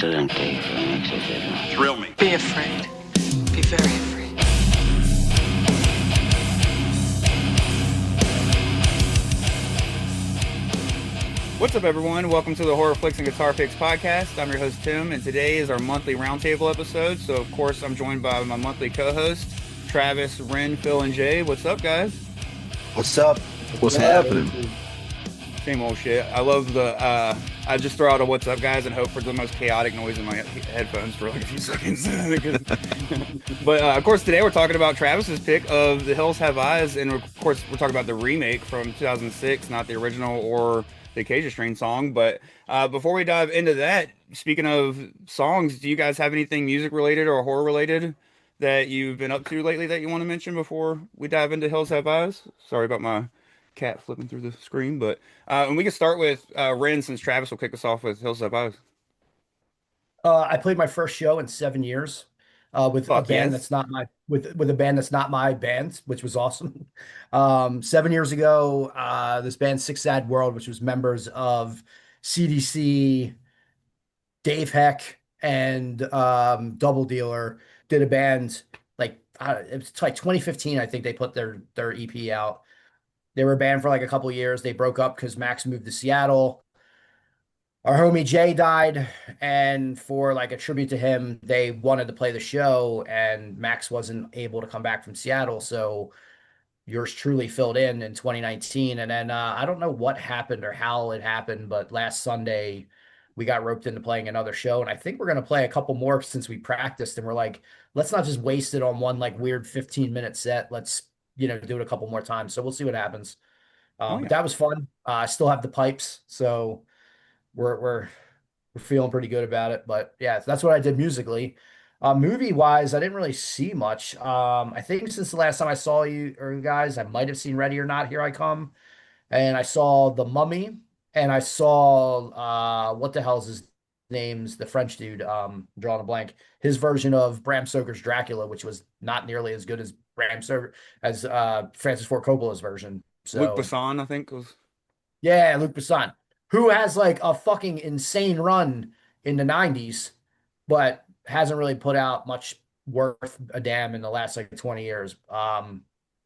Excelente, excelente. Thrill me. Be afraid. Be very afraid. What's up, everyone? Welcome to the Horror Flicks and Guitar Picks podcast. I'm your host, Tim, and today is our monthly Roundtable episode. So, of course, I'm joined by my monthly co-host, Travis, Wren, Phil, and Jay. What's up, guys? What's up? What's happening? Same old shit. I love the, I just throw out a what's up, guys, and hope for the most chaotic noise in my headphones for like a few seconds. But, of course, today we're talking about Travis's pick of The Hills Have Eyes, and of course, we're talking about the remake from 2006, not the original or the Acacia Strain song. But before we dive into that, speaking of songs, do you guys have anything music related or horror related that you've been up to lately that you want to mention before we dive into Hills Have Eyes? Sorry about my cat flipping through the screen, but and we can start with Wren, since Travis will kick us off with Hills Have Eyes. I played my first show in 7 years with a Fuck band yes. that's not my with a band that's not my band, which was awesome. 7 years ago, this band Six Sad World, which was members of CDC, Dave Heck, and Double Dealer, did a band like it was like 2015. I think they put their EP out. They were a band for like a couple years. They broke up because Max moved to Seattle. Our homie Jay died, and for like a tribute to him, they wanted to play the show, and Max wasn't able to come back from Seattle, so yours truly filled in 2019. And then I don't know what happened or how it happened, but last Sunday we got roped into playing another show, and I think we're gonna play a couple more since we practiced, and we're like, let's not just waste it on one like weird 15-minute set. Let's do it a couple more times. So we'll see what happens. Oh, But yeah. that was fun. I still have the pipes, so we're feeling pretty good about it. But yeah, that's what I did musically. Movie wise, I didn't really see much. I think since the last time I saw you or you guys, I might have seen Ready or Not, Here I Come, and I saw The Mummy, and I saw what the hell's his name's the French dude, drawing a blank, his version of Bram Stoker's Dracula, which was not nearly as good as Bram Stoker as Francis Ford Coppola's version. Luc So Besson, I think, was. yeah, Luc Besson, who has like a fucking insane run in the 90s, but hasn't really put out much worth a damn in the last like 20 years,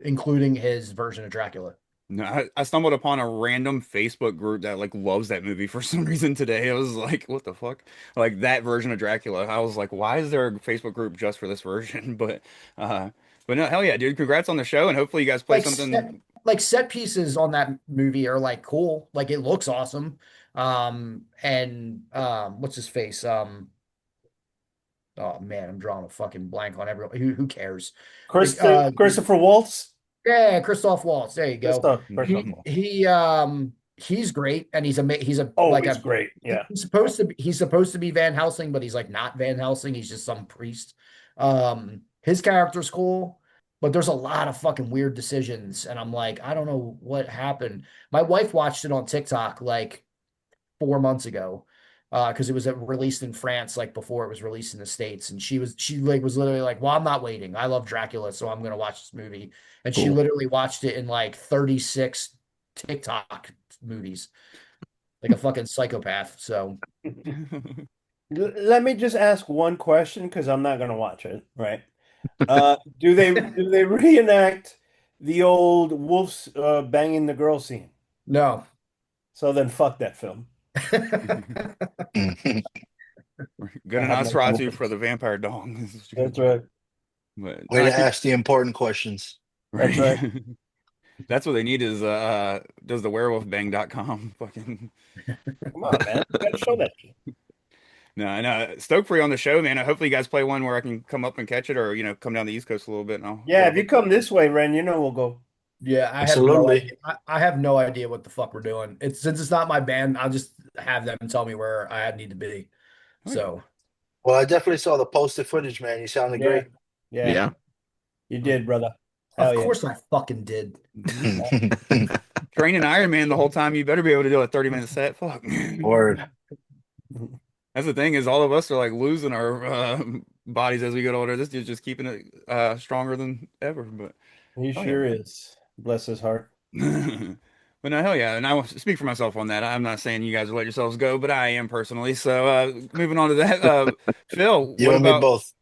including his version of Dracula. No, I stumbled upon a random Facebook group that like loves that movie for some reason today. I was like, what the fuck? Like that version of Dracula. I was like, why is there a Facebook group just for this version? Uh but no, hell yeah, dude. Congrats on the show, and hopefully you guys play Like something. set pieces on that movie are like cool. Like it looks awesome. And what's his face? Oh man, I'm drawing a fucking blank on everyone. Who cares? Christopher Waltz. Yeah, Christoph Waltz. There you go. Christoph Waltz. He's great, and he's a Oh, like he's a great. Yeah. he's supposed to be Van Helsing, but he's like not Van Helsing. He's just some priest. His character's cool, but there's a lot of fucking weird decisions, and I'm like, I don't know what happened. My wife watched it on TikTok like 4 months ago, because it was released in France like before it was released in the States, and she like was literally like, well, I'm not waiting. I love Dracula, so I'm gonna watch this movie. And she Cool. literally watched it in like 36 TikTok movies, like a fucking psychopath. So Let me just ask one question because I'm not gonna watch it, right? Do they reenact the old wolves banging the girl scene? no. So then fuck that film. Good I have enough no Nosferatu comments. for the vampire dog. That's right. But Way to ask the important questions. That's right. That's what they need is does the werewolfbang.com fucking. Come on, man. You gotta show that shit. No, stoked for you on the show, man. Hopefully you guys play one where I can come up and catch it, or come down the East Coast a little bit and I'll Yeah, if drop you it. come this way, Ren, we'll go. Yeah, I have no idea. I have no idea what the fuck we're doing. Since it's not my band, I'll just have them tell me where I need to be. So Well, I definitely saw the posted footage, man. You sounded Yeah. great. Yeah. You did, brother. of Hell yeah. course I fucking did. Training Iron Man the whole time, you better be able to do a 30-minute set. Fuck. Word. That's the thing, is all of us are like losing our bodies as we get older. This dude's just keeping it stronger than ever. But He oh, sure yeah. is. Bless his heart. But no, hell yeah, and I will speak for myself on that. I'm not saying you guys will let yourselves go, but I am personally. So, moving on to that, Phil, You what and me about both.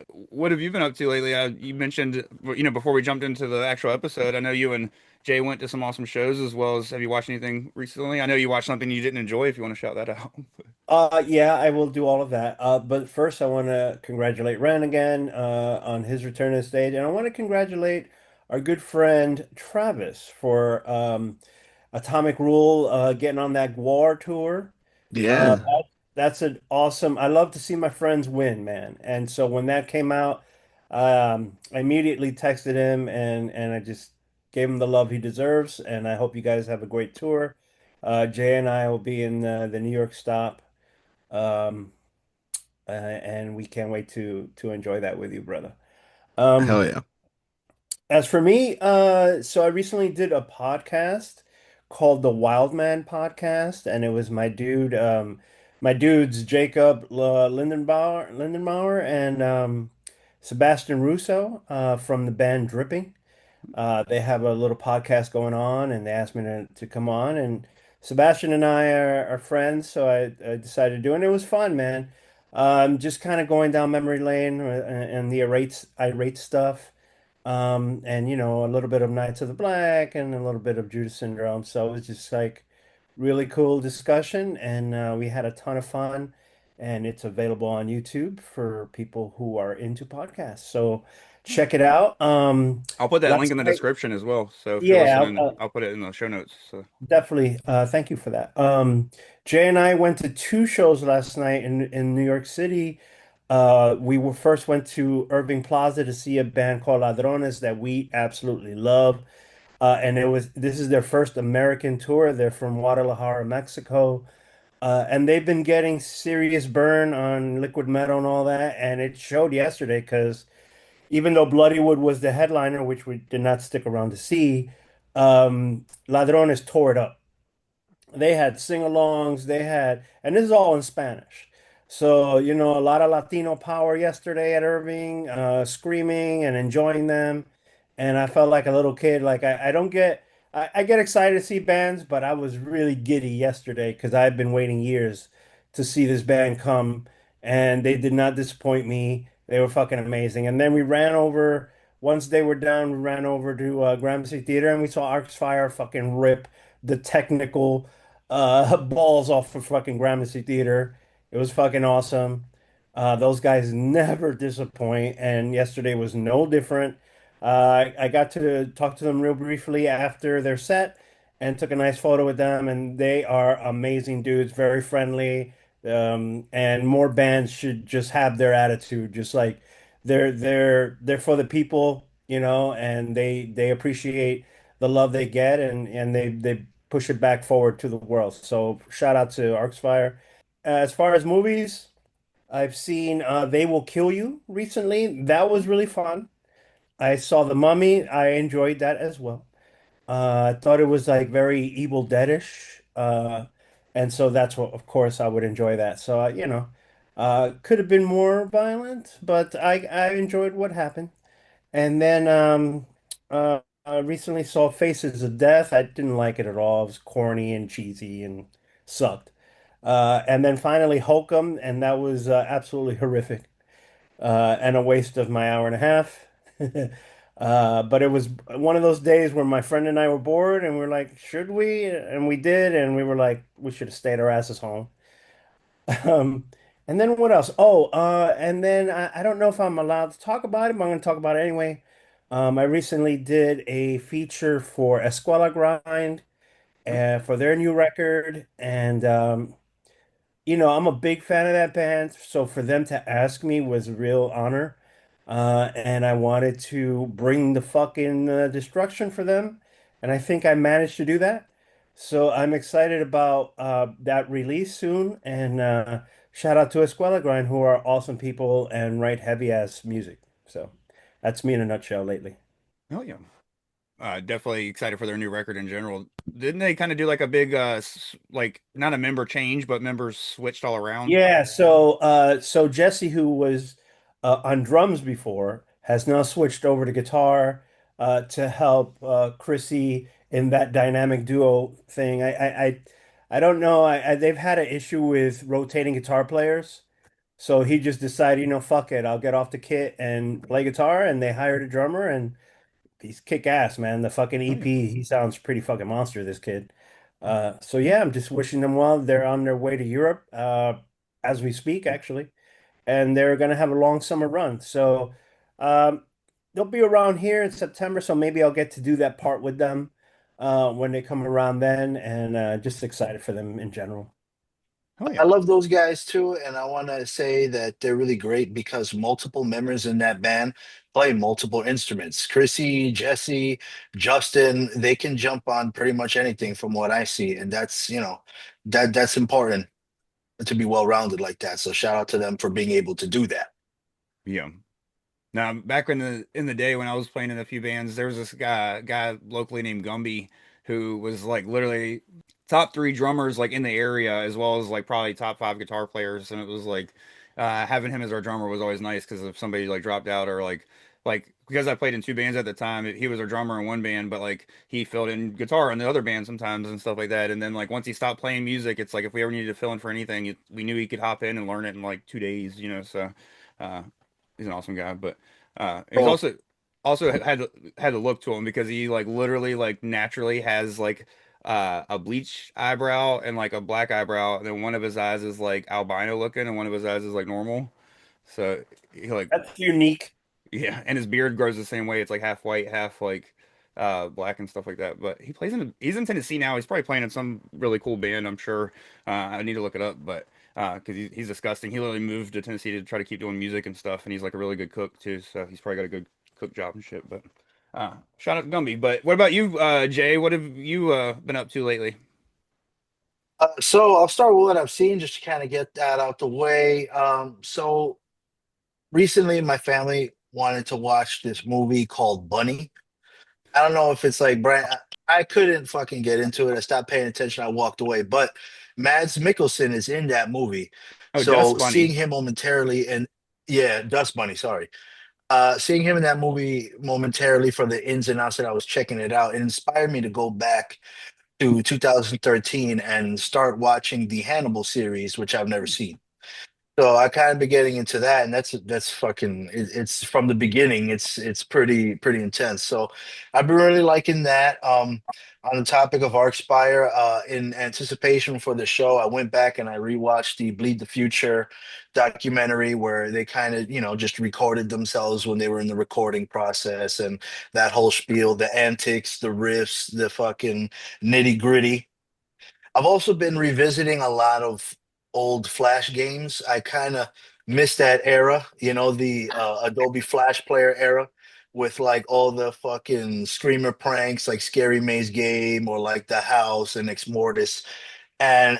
what have you been up to lately? You mentioned, before we jumped into the actual episode, I know you and Jay went to some awesome shows as well as have you watched anything recently? I know you watched something you didn't enjoy, if you want to shout that out. Yeah, I will do all of that. But first, I want to congratulate Ren again on his return to the stage, and I want to congratulate our good friend Travis for Atomic Rule getting on that Guar tour. Yeah. That's an awesome. I love to see my friends win, man. And so when that came out, I immediately texted him and I just gave him the love he deserves. And I hope you guys have a great tour. Jay and I will be in the New York stop. Um, and we can't wait to enjoy that with you, brother. Hell Um, yeah. as for me, so I recently did a podcast called the Wild Man Podcast, and it was my dudes Jacob Lindenbauer and Sebastian Russo from the band Dripping. They have a little podcast going on, and they asked me to come on. And Sebastian and I are friends, so I decided to do it. And it was fun, man. Just kind of going down memory lane and the irate stuff, and a little bit of Knights of the Black and a little bit of Judas Syndrome. So it was just like really cool discussion, and we had a ton of fun. And it's available on YouTube for people who are into podcasts. So check it out. I'll put that link Last in the night, description as well. So if you're yeah, listening, I'll put it in the show notes. So definitely. Thank you for that. Jay and I went to two shows last night in New York City. We were first went to Irving Plaza to see a band called Ladrones that we absolutely love. And this is their first American tour. They're from Guadalajara, Mexico. And they've been getting serious burn on liquid metal and all that. And it showed yesterday because even though Bloodywood was the headliner, which we did not stick around to see, Ladrones tore it up. They had sing-alongs, and this is all in Spanish. So, a lot of Latino power yesterday at Irving, screaming and enjoying them. And I felt like a little kid. Like I don't get, I get excited to see bands, but I was really giddy yesterday because I've been waiting years to see this band come, and they did not disappoint me. They were fucking amazing. And then once they were done, we ran over to Gramercy Theater and we saw Arcs Fire fucking rip the technical balls off of fucking Gramercy Theater. It was fucking awesome. Those guys never disappoint, and yesterday was no different. I got to talk to them real briefly after their set and took a nice photo with them, and they are amazing dudes, very friendly. And more bands should just have their attitude, just like they're for the people, and they appreciate the love they get, and they push it back forward to the world. So shout out to Arcsfire. As far as movies, I've seen They Will Kill You recently. That was really fun. I saw The Mummy. I enjoyed that as well. I thought it was like very Evil Deadish. And so that's what, of course, I would enjoy that. So, could have been more violent, but I enjoyed what happened. And then I recently saw Faces of Death. I didn't like it at all. It was corny and cheesy and sucked. And then finally Hokum, and that was absolutely horrific and a waste of my hour and a half. But it was one of those days where my friend and I were bored, and we are like, should we? And we did, and we were like, we should have stayed our asses home. Um, and then what else? Oh, and then I don't know if I'm allowed to talk about it, but I'm going to talk about it anyway. I recently did a feature for Escuela Grind for their new record, and I'm a big fan of that band, so for them to ask me was a real honor. And I wanted to bring the fucking destruction for them, and I think I managed to do that. So I'm excited about that release soon, and shout out to Escuela Grind, who are awesome people and write heavy ass music. So that's me in a nutshell lately. hell yeah. Definitely excited for their new record in general. Didn't they kind of do like a big, like not a member change, but members switched all around? Yeah, so Jesse, who was on drums before, has now switched over to guitar to help Chrissy in that dynamic duo thing. I don't know. They've had an issue with rotating guitar players. So he just decided, fuck it, I'll get off the kit and play guitar. And they hired a drummer, and he's kick ass, man. The fucking Oh, yeah. EP, he sounds pretty fucking monster, this kid. So yeah, I'm just wishing them well. They're on their way to Europe, as we speak, actually, and they're gonna have a long summer run. So um, they'll be around here in September, so maybe I'll get to do that part with them when they come around then, and just excited for them in general. Oh I yeah. love those guys too, and I want to say that they're really great because multiple members in that band play multiple instruments. Chrissy, Jesse, Justin, they can jump on pretty much anything from what I see, and that's important to be well-rounded like that. So shout out to them for being able to do that. Yeah. Now, back in the day when I was playing in a few bands, there was this guy locally named Gumby who was like literally top three drummers like in the area, as well as like probably top five guitar players. And it was like having him as our drummer was always nice because if somebody like dropped out or like because I played in two bands at the time, he was our drummer in one band, but like he filled in guitar in the other band sometimes and stuff like that. And then like once he stopped playing music, it's like if we ever needed to fill in for anything, we knew he could hop in and learn it in like 2 days, So. Uh, he's an awesome guy, but he's Oh, also had to look to him because he like literally like naturally has like a bleach eyebrow and like a black eyebrow, and then one of his eyes is like albino looking, and one of his eyes is like normal. So he like That's unique. yeah, and his beard grows the same way. It's like half white, half like black and stuff like that. But he's in Tennessee now. He's probably playing in some really cool band, I'm sure. I need to look it up, but because he's disgusting. He literally moved to Tennessee to try to keep doing music and stuff, and he's like a really good cook too. So he's probably got a good cook job and shit. But shout out to Gumby. But what about you, Jay? What have you been up to lately? so I'll start with what I've seen just to kind of get that out the way. So recently, my family wanted to watch this movie called Bunny. I don't know if it's like Brian. I couldn't fucking get into it. I stopped paying attention. I walked away. But Mads Mikkelsen is in that movie, Oh, Dust so seeing Bunny. him momentarily and yeah, Dust Bunny. Sorry, seeing him in that movie momentarily for the ins and outs that I was checking it out, it inspired me to go back to 2013 and start watching the Hannibal series, which I've never seen. So I kind of been getting into that, and that's fucking. It's from the beginning. It's pretty intense. So I've been really liking that. On the topic of Arcspire, in anticipation for the show, I went back and I rewatched the Bleed the Future documentary where they kind of just recorded themselves when they were in the recording process and that whole spiel, the antics, the riffs, the fucking nitty gritty. I've also been revisiting a lot of old Flash games. I kind of miss that era, the Adobe Flash Player era with like all the fucking screamer pranks like Scary Maze Game or like The House and Ex Mortis. And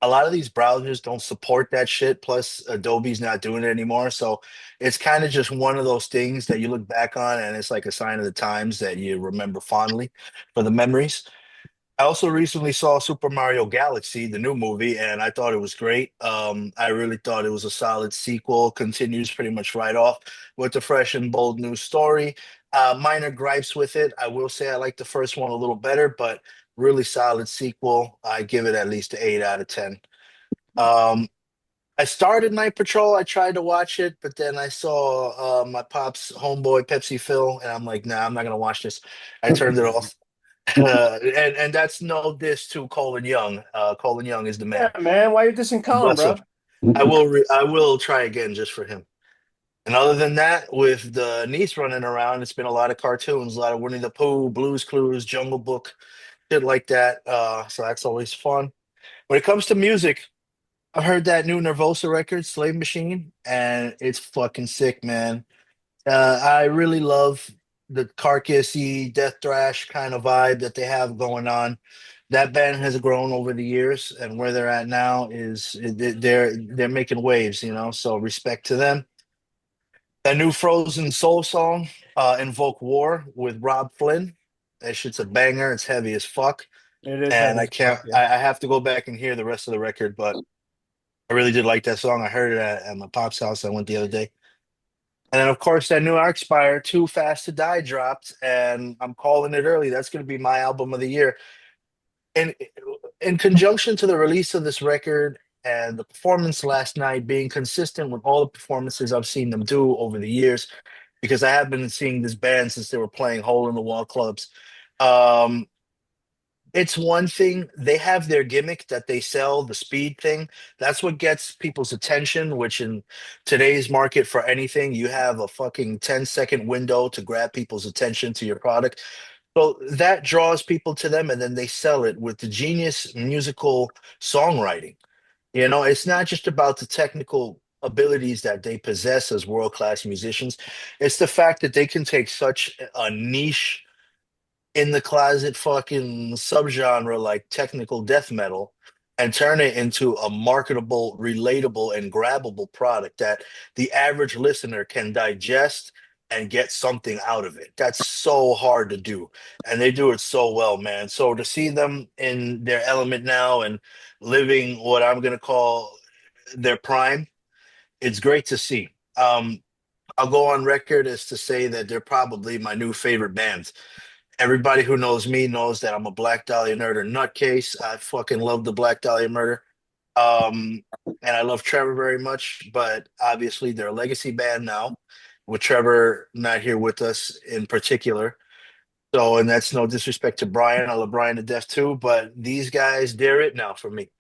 a lot of these browsers don't support that shit. Plus, Adobe's not doing it anymore. So it's kind of just one of those things that you look back on and it's like a sign of the times that you remember fondly for the memories. I also recently saw Super Mario Galaxy, the new movie, and I thought it was great. I really thought it was a solid sequel, continues pretty much right off with the fresh and bold new story. Minor gripes with it. I will say I like the first one a little better, but really solid sequel. I give it at least an 8 out of 10. Um, I started Night Patrol. I tried to watch it, but then I saw my pop's homeboy Pepsi Phil, and I'm like, nah, I'm not gonna watch this. I turned it off. And that's no diss to Colin Young. Colin Young is the Yeah, man. man. Why you dissing Colin, Bless him. bro? I will try again just for him. And other than that, with the niece running around, it's been a lot of cartoons, a lot of Winnie the Pooh, Blue's Clues, Jungle Book, shit like that. So that's always fun. When it comes to music, I've heard that new Nervosa record, Slave Machine, and it's fucking sick, man. I really love the carcassy death thrash kind of vibe that they have going on. That band has grown over the years, and where they're at now is they're making waves, So respect to them. That new Frozen Soul song, "Invoke War" with Rob Flynn. That shit's a banger. It's heavy as fuck, It is and heavy I as can't. fuck, yeah. I have to go back and hear the rest of the record, but I really did like that song. I heard it at my pop's house. I went the other day. And then, of course, that new Arcspire, Too Fast to Die dropped, and I'm calling it early. That's going to be my album of the year. And in conjunction to the release of this record and the performance last night being consistent with all the performances I've seen them do over the years, because I have been seeing this band since they were playing hole in the wall clubs. Um, it's one thing, they have their gimmick that they sell, the speed thing. That's what gets people's attention, which in today's market for anything, you have a fucking 10-second window to grab people's attention to your product. So that draws people to them, and then they sell it with the genius musical songwriting. It's not just about the technical abilities that they possess as world-class musicians. It's the fact that they can take such a niche in the closet fucking subgenre like technical death metal and turn it into a marketable, relatable, and grabbable product that the average listener can digest and get something out of it. That's so hard to do. And they do it so well, man. So to see them in their element now and living what I'm going to call their prime, it's great to see. I'll go on record as to say that they're probably my new favorite band. Everybody who knows me knows that I'm a Black Dahlia Murder nutcase. I fucking love the Black Dahlia Murder. Um, and I love Trevor very much, but obviously they're a legacy band now, with Trevor not here with us in particular. So, and that's no disrespect to Brian. I love Brian to death too, but these guys, they're it now for me.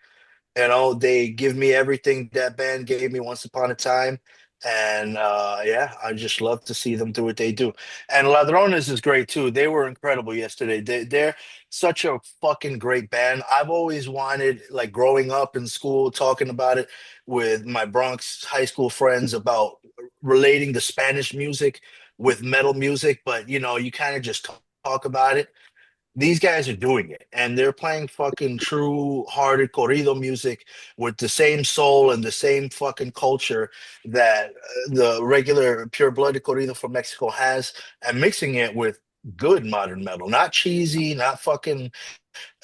They give me everything that band gave me once upon a time. And yeah, I just love to see them do what they do. And Ladrones is great too. They were incredible yesterday. They're such a fucking great band. I've always wanted, like growing up in school, talking about it with my Bronx high school friends about relating the Spanish music with metal music, but you kind of just talk about it. These guys are doing it, and they're playing fucking true hearted corrido music with the same soul and the same fucking culture that the regular pure blooded corrido from Mexico has, and mixing it with good modern metal, not cheesy, not fucking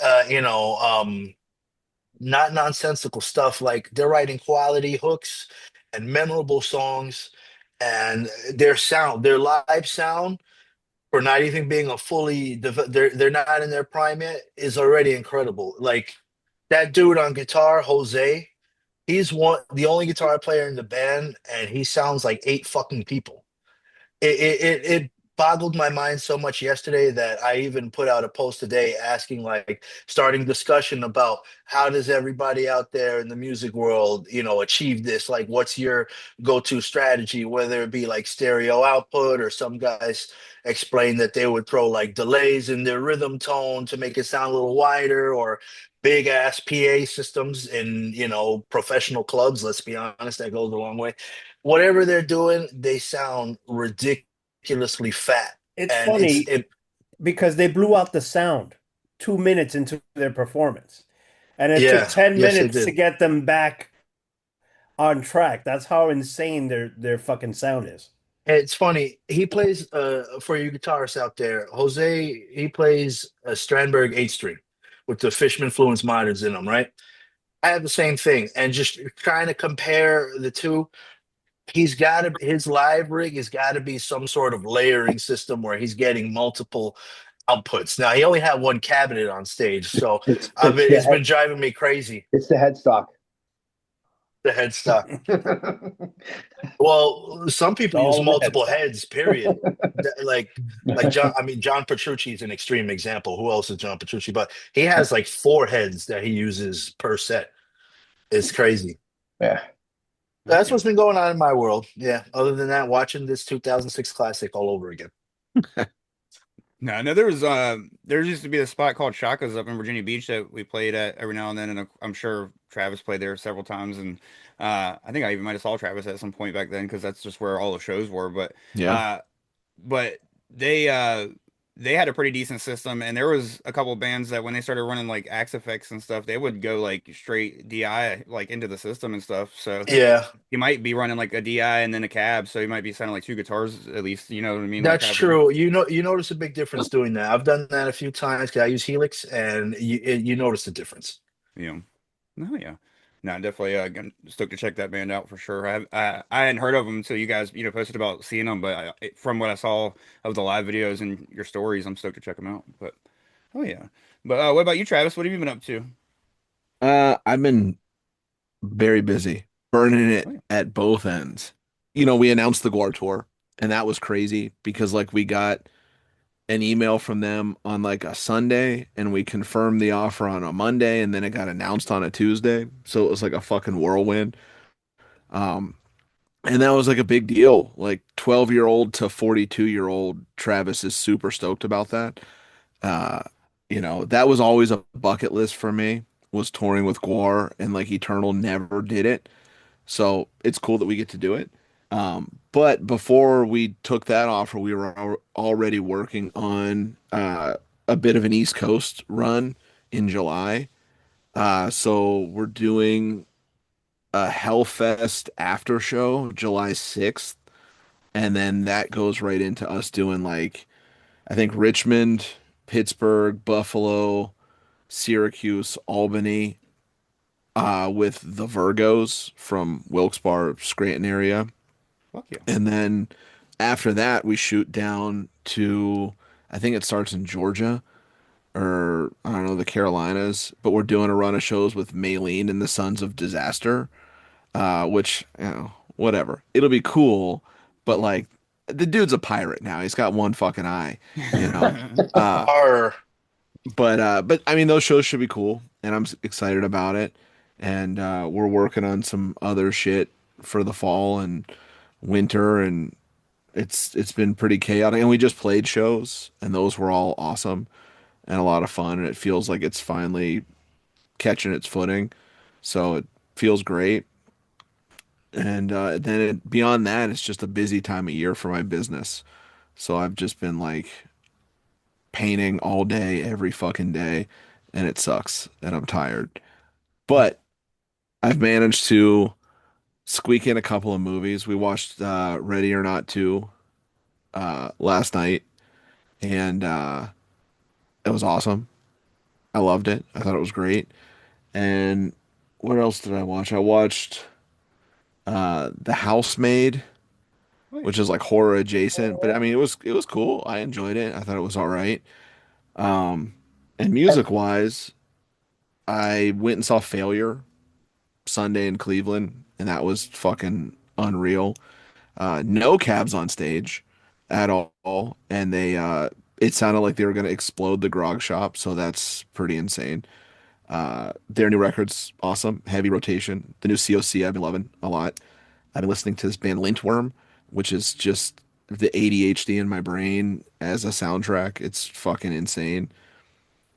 uh you know um not nonsensical stuff. Like, they're writing quality hooks and memorable songs, and their live sound, for not even being a they're not in their prime yet, is already incredible. Like, that dude on guitar, Jose, he's the only guitar player in the band, and he sounds like eight fucking people. It boggled my mind so much yesterday that I even put out a post today asking, like, starting discussion about how does everybody out there in the music world, achieve this? Like, what's your go-to strategy, whether it be like stereo output, or some guys explain that they would throw like delays in their rhythm tone to make it sound a little wider, or big ass PA systems in, professional clubs. Let's be honest, that goes a long way. Whatever they're doing, they sound ridiculously fat. It's And funny because they blew out the sound 2 minutes into their performance, and it took yeah, 10 yes, they minutes to did. get them back on track. That's how insane their fucking sound is. It's funny. He plays for you guitarists out there. Jose, he plays a Strandberg 8 string with the Fishman Fluence monitors in them, right? I have the same thing, and just trying to compare the two. His live rig has got to be some sort of layering system where he's getting multiple outputs. Now he only had one cabinet on stage, so It's it's been driving me crazy. it's the headstock. The headstock. Well, some It's people use all in the multiple headstock. heads. Period. Like John. I mean, John Petrucci is an extreme example. Who else is John Petrucci? But he has like four heads that he uses per set. It's crazy. Yeah. That's what's been going on in my world. Yeah. Other than that, watching this 2006 classic all over again. No, there used to be a spot called Shaka's up in Virginia Beach that we played at every now and then, and I'm sure Travis played there several times, and I think I even might have saw Travis at some point back then because that's just where all the shows were. But Yeah. uh, but they had a pretty decent system, and there was a couple bands that when they started running like Axe effects and stuff, they would go like straight DI like into the system and stuff. So Yeah, you might be running like a DI and then a cab, so you might be sounding like two guitars at least. You know what I mean? Like that's having, true. You notice a big difference doing that. I've done that a few times because I use Helix, and you notice the difference. you know, no, yeah. No, definitely stoked to check that band out for sure. I hadn't heard of them until you guys posted about seeing them, but from what I saw of the live videos and your stories, I'm stoked to check them out. But oh yeah, but what about you, Travis? What have you been up to? I've been very busy, burning Oh it yeah, at both ends. We announced the Guar tour, and that was crazy because like we got an email from them on like a Sunday, and we confirmed the offer on a Monday, and then it got announced on a Tuesday. So it was like a fucking whirlwind. Um, and that was like a big deal. Like 12-year-old to 42-year-old Travis is super stoked about that. Uh, that was always a bucket list for me, was touring with Guar, and like Eternal never did it. So it's cool that we get to do it. But before we took that offer, we were already working on a bit of an East Coast run in July. So we're doing a Hellfest after show July 6th, and then that goes right into us doing like I think Richmond, Pittsburgh, Buffalo, Syracuse, Albany, with the Virgos from Wilkes-Barre, Scranton area. fuck yeah. And then after that, we shoot down to, I think it starts in Georgia or I don't know, the Carolinas, but we're doing a run of shows with Maylene and the Sons of Disaster, which, whatever. It'll be cool, but like the dude's a pirate now. He's got one fucking eye, you know. Uh, Or but I mean, those shows should be cool, and I'm excited about it. And we're working on some other shit for the fall and winter, and it's been pretty chaotic. And we just played shows, and those were all awesome and a lot of fun. And it feels like it's finally catching its footing, so it feels great. And beyond that, it's just a busy time of year for my business. So I've just been like painting all day, every fucking day, and it sucks, and I'm tired. But I've managed to squeak in a couple of movies. We watched Ready or Not 2 last night, and it was awesome. I loved it. I thought it was great. And what else did I watch? I watched The Housemaid, Oh yeah. which is like horror adjacent, but I mean it was cool. I enjoyed it. I thought it was all right. Um, and music wise, I went and saw Failure Sunday in Cleveland, and that was fucking unreal. No cabs on stage at all, and it sounded like they were gonna explode the grog shop, so that's pretty insane. Their new record's awesome, heavy rotation. The new COC I've been loving a lot. I've been listening to this band Lintworm, which is just the ADHD in my brain as a soundtrack. It's fucking insane.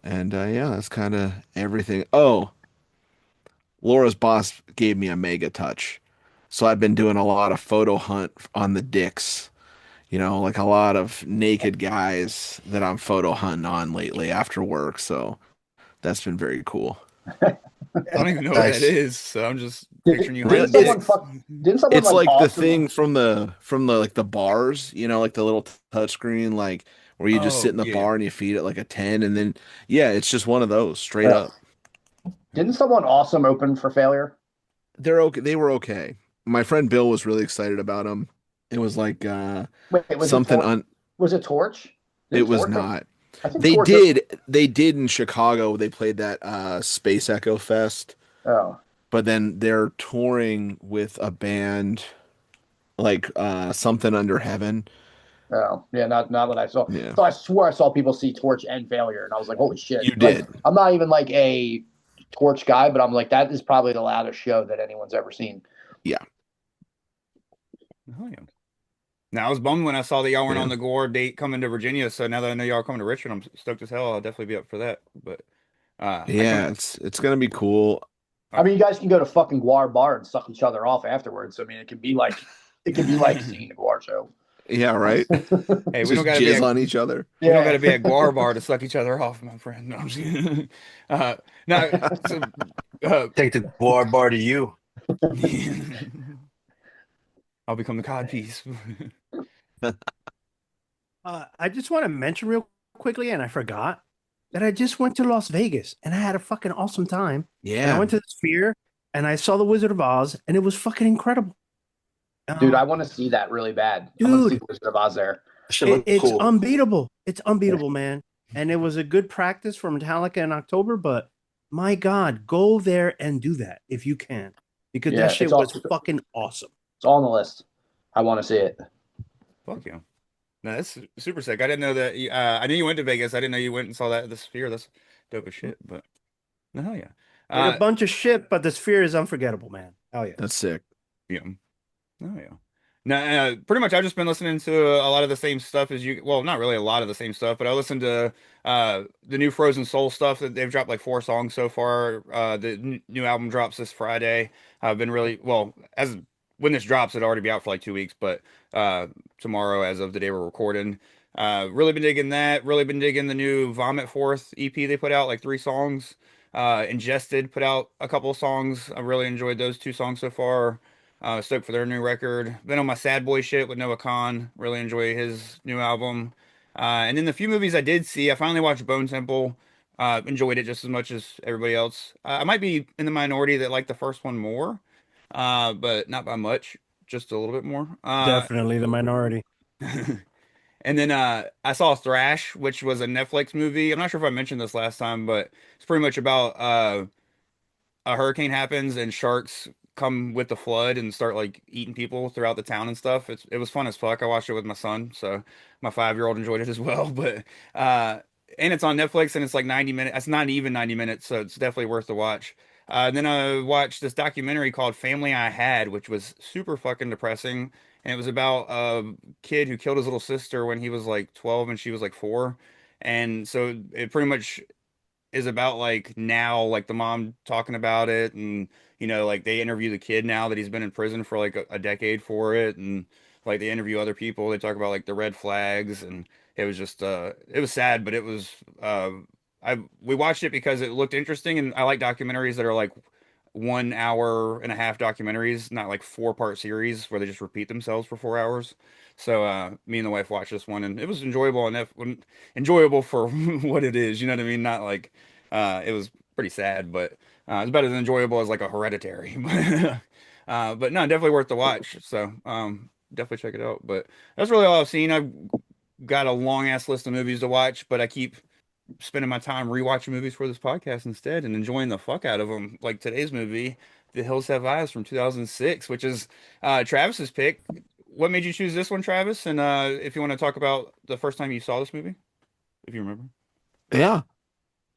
And yeah, that's kind of everything. Oh, Laura's boss gave me a mega touch. So I've been doing a lot of photo hunt on the dicks, like a lot of naked guys that I'm photo hunting on lately after work. So that's been very cool. I don't even know what that nice. is, so I'm just Did, picturing you didn't hunting It, someone dicks. fuck? Didn't someone it's like like the awesome? thing from the like the bars, like the little touch screen, like where you just sit Oh in the yeah. bar and you feed it like a 10, and then yeah, it's just one of those straight Uh, up. didn't someone awesome open for failure? They're okay. They were okay. My friend Bill was really excited about them. It was like Wait, was it something Torch? on. Was it Torch? It Didn't was Torch? not. I think They Torch. did. They did in Chicago. They played that Space Echo Fest, Oh, but then they're touring with a band like something under heaven. oh, yeah. Not that I saw. Yeah, So I swear I saw people see Torch and failure, and I was like, holy shit! you Like, did. I'm not even like a Torch guy, but I'm like, that is probably the loudest show that anyone's ever seen. Yeah, Oh yeah. Now I was bummed when I saw that y'all weren't yeah, on the Gore date coming to Virginia. So now that I know y'all are coming to Richmond, I'm stoked as hell. I'll definitely be up for that. But I yeah. can. It's gonna be cool. I mean, you guys can go to fucking Guar Bar and suck each other off afterwards. I mean, it can be like seeing a Guar show. Yeah, right. Hey, we don't Just gotta be jizz at on each other. we don't gotta Yeah. be at Guar Bar to suck each other off, my friend. No, I'm just kidding. Now, so, uh, Take the guar bar to you. I'll become the cod piece. I just want to mention real quickly, and I forgot that I just went to Las Vegas and I had a fucking awesome time. And I Yeah, went to the Sphere, and I saw The Wizard of Oz, and it was fucking incredible. Dude, Uh, I want to see that really bad. I want to see dude, the Wizard of Oz there. Should look it's cool. unbeatable. It's unbeatable, man. And it was a good practice for Metallica in October, but my God, go there and do that if you can, because that Yeah, shit was fucking awesome. it's all on the list. I want to see it. Fuck yeah. No, that's super sick. I didn't know that. I knew you went to Vegas. I didn't know you went and saw that at the Sphere. That's dope as shit. But no, hell yeah. Like a bunch of shit, but the Sphere is unforgettable, man. Hell yeah. That's sick. Yeah. Oh yeah. No, pretty much I've just been listening to a lot of the same stuff as you. Well, not really a lot of the same stuff, but I listened to the new Frozen Soul stuff that they've dropped like 4 songs so far. The new album drops this Friday. I've been really well as when this drops, it'll already be out for like 2 weeks, but tomorrow, as of the day we're recording, really been digging that. Really been digging the new Vomit Forth EP they put out, like 3 songs. Ingested put out a couple of songs. I really enjoyed those 2 songs so far. Stoked for their new record. Been on my sad boy shit with Noah Khan. Really enjoy his new album. And then the few movies I did see, I finally watched Bone Temple. Enjoyed it just as much as everybody else. I might be in the minority that liked the first one more, but not by much, just a little bit more. Definitely the minority. And then I saw Thrash, which was a Netflix movie. I'm not sure if I mentioned this last time, but it's pretty much about a hurricane happens and sharks come with the flood and start like eating people throughout the town and stuff. It was fun as fuck. I watched it with my son, so my 5-year-old enjoyed it as well. But uh, and it's on Netflix and it's like 90 minutes. It's not even 90 minutes, so it's definitely worth the watch. And then I watched this documentary called Family I Had, which was super fucking depressing. And it was about a kid who killed his little sister when he was like 12 and she was like 4. And so it pretty much is about like now, like the mom talking about it, and like they interview the kid now that he's been in prison for like a decade for it, and like they interview other people. They talk about like the red flags, and it was just it was sad, but it was I we watched it because it looked interesting, and I like documentaries that are like 1 hour and a half documentaries, not like 4-part series where they just repeat themselves for 4 hours. So me and the wife watched this one, and it was enjoyable enough, enjoyable for what it is. You know what I mean? Not like it was pretty sad, but it's about as enjoyable as like a Hereditary. But no, definitely worth the watch. So definitely check it out. But that's really all I've seen. I've got a long ass list of movies to watch, but I keep spending my time rewatching movies for this podcast instead and enjoying the fuck out of them. Like today's movie, The Hills Have Eyes from 2006, which is Travis's pick. What made you choose this one, Travis? And if you want to talk about the first time you saw this movie, if you remember. Yeah.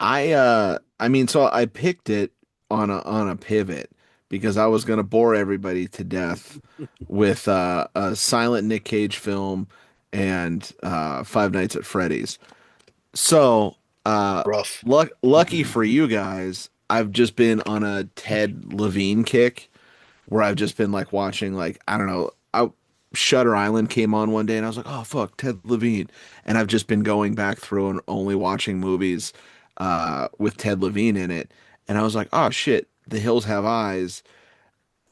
I mean, so I picked it on a pivot because I was gonna bore everybody to death with a silent Nick Cage film and Five Nights at Freddy's. So, Rough. lucky for you guys, I've just been on a Ted Levine kick where I've just been like watching like I don't know, Shutter Island came on one day and I was like, oh fuck, Ted Levine, and I've just been going back through and only watching movies with Ted Levine in it, and I was like, oh shit, The Hills Have Eyes.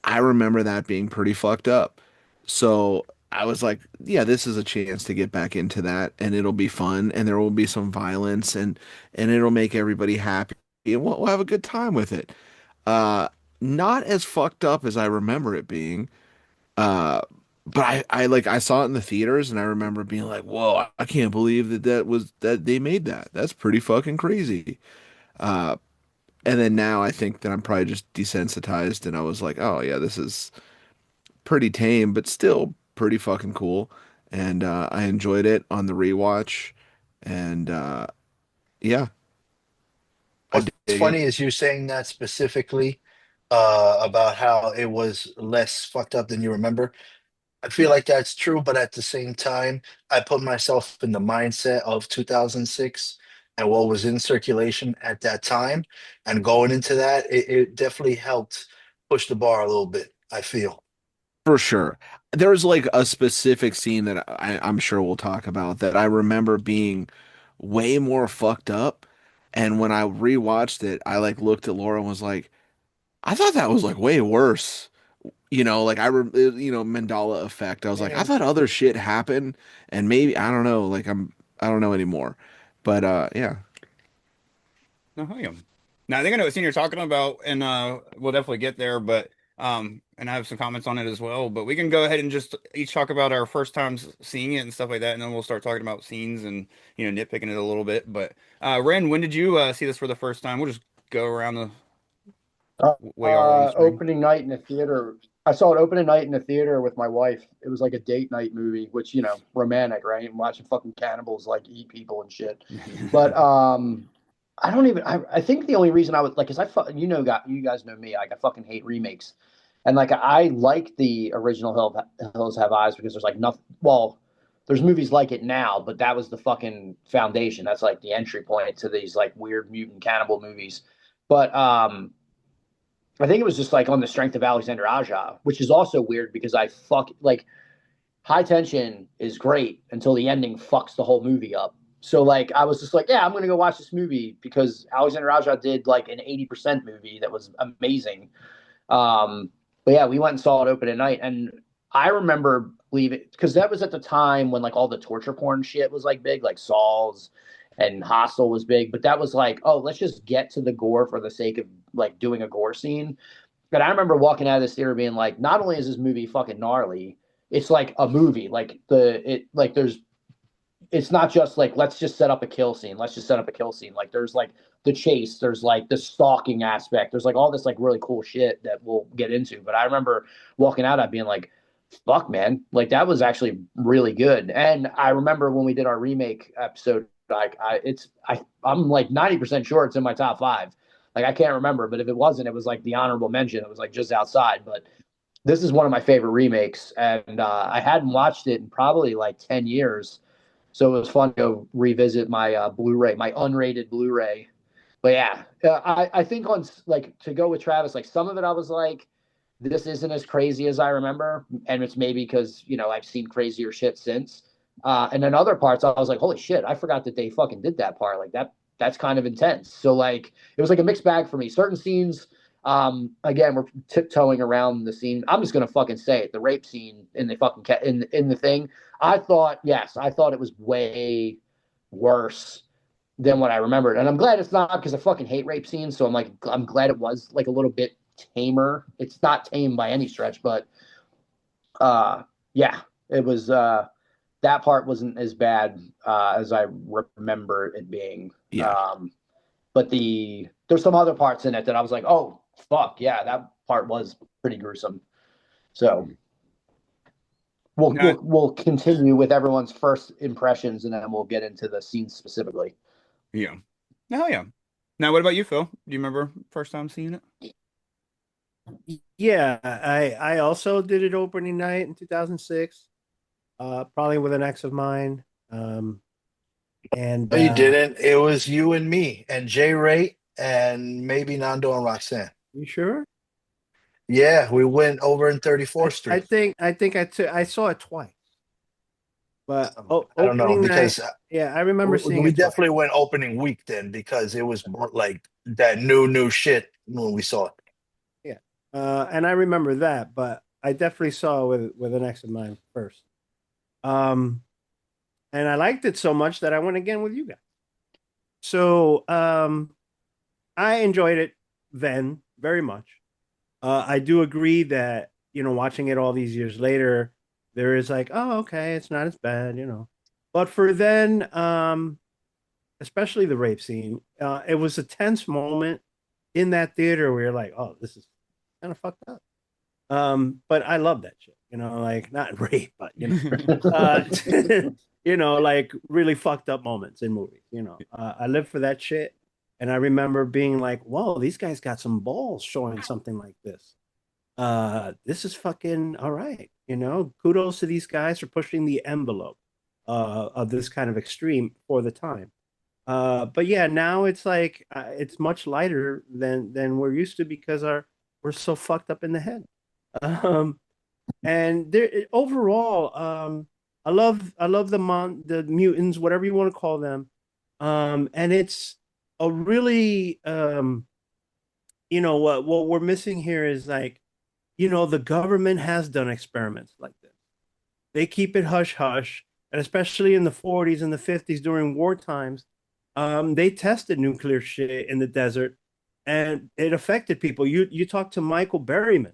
I remember that being pretty fucked up. So I was like, yeah, this is a chance to get back into that and it'll be fun and there will be some violence and it'll make everybody happy and we'll have a good time with it. Uh Not as fucked up as I remember it being. Uh but I like I saw it in the theaters and I remember being like, whoa, I can't believe that they made that. That's pretty fucking crazy. Uh and then now I think that I'm probably just desensitized and I was like, oh yeah, this is pretty tame, but still pretty fucking cool. And I enjoyed it on the rewatch. And yeah, I What's dig it. funny is you saying that specifically about how it was less fucked up than you remember. I feel like that's true, but at the same time, I put myself in the mindset of 2006 and what was in circulation at that time. And going into that, it definitely helped push the bar a little bit, I feel. For sure. There's like a specific scene that I'm sure we'll talk about that I remember being way more fucked up. And when I rewatched it, I like looked at Laura and was like, I thought that was like way worse. Like Mandela effect. I was like, I thought other shit happened, and maybe I don't know. Like I don't know anymore. But yeah, No, hell yeah. Now I think I know what scene you're talking about, and we'll definitely get there, but and I have some comments on it as well. But we can go ahead and just each talk about our first times seeing it and stuff like that, and then we'll start talking about scenes and nitpicking it a little bit. But Ren, when did you see this for the first time? We'll just go around the way y'all were on the screen. Opening night in the theater. I saw it opening night in the theater with my wife. It was like a date night movie, which, romantic, right? And watching fucking cannibals like eat people and shit. But I don't even. I think the only reason I was like, cause you guys know me. Like I fucking hate remakes, and like I like the original Hills Have Eyes because there's like nothing. Well, there's movies like it now, but that was the fucking foundation. That's like the entry point to these like weird mutant cannibal movies. But I think it was just like on the strength of Alexander Aja, which is also weird because I fuck like High Tension is great until the ending fucks the whole movie up. So like I was just like, yeah, I'm gonna go watch this movie because Alexander Aja did like an 80% movie that was amazing. But yeah, we went and saw it open at night, and I remember leaving because that was at the time when like all the torture porn shit was like big, like Saul's and Hostel was big. But that was like, oh, let's just get to the gore for the sake of like doing a gore scene. But I remember walking out of this theater being like, not only is this movie fucking gnarly, it's like a movie. It's not just like let's just set up a kill scene. Let's just set up a kill scene. Like there's like the chase, there's like the stalking aspect, there's like all this like really cool shit that we'll get into. But I remember walking out of being like, fuck man, like that was actually really good. And I remember when we did our remake episode, like I'm like 90% sure it's in my top five. Like I can't remember, but if it wasn't, it was like the honorable mention. It was like just outside. But this is one of my favorite remakes, and I hadn't watched it in probably like 10 years, so it was fun to go revisit my Blu-ray, my unrated Blu-ray. But yeah, I think on like to go with Travis, like some of it I was like, this isn't as crazy as I remember, and it's maybe because I've seen crazier shit since. And then other parts I was like, holy shit, I forgot that they fucking did that part. Like that's kind of intense. So like it was like a mixed bag for me. Certain scenes, again, we're tiptoeing around the scene. I'm just gonna fucking say it. The rape scene in the fucking in the thing. I thought it was way worse than what I remembered, and I'm glad it's not because I fucking hate rape scenes. So I'm glad it was like a little bit tamer. It's not tame by any stretch, but yeah, it was. That part wasn't as bad as I remember it being. Yeah. But there's some other parts in it that I was like, oh fuck yeah, that part was pretty gruesome. So we'll continue with everyone's first impressions, and then we'll get into the scenes specifically. Yeah. Oh yeah. Now, what about you, Phil? Do you remember first time seeing it? Yeah, I also did it opening night in 2006, probably with an ex of mine. And No, you didn't. It was you and me and Jay Ray and maybe Nando and Roxanne. you sure? Yeah, we went over in 34th I Street. think I saw it twice, but I don't know opening night, because yeah, I remember seeing we it twice. definitely went opening week then because it was more like that new shit when we saw it. Yeah, and I remember that, but I definitely saw it with an ex of mine first. Um, and I liked it so much that I went again with you guys. So I enjoyed it then very much. I do agree that, watching it all these years later, there is like, oh, okay, it's not as bad. But for then, especially the rape scene, it was a tense moment in that theater where you're like, oh, this is kind of fucked up. But I love that shit, like not rape, but like really fucked up moments in movies. I live for that shit. And I remember being like, whoa, these guys got some balls showing something like this. This is fucking all right. Kudos to these guys for pushing the envelope of this kind of extreme for the time. But yeah, now it's like it's much lighter than we're used to because we're so fucked up in the head. And there overall, I love the mutants, whatever you want to call them. And it's a really what we're missing here is like, the government has done experiments like this. They keep it hush hush, and especially in the 40s and the 50s during war times, they tested nuclear shit in the desert, and it affected people. You talk to Michael Berryman,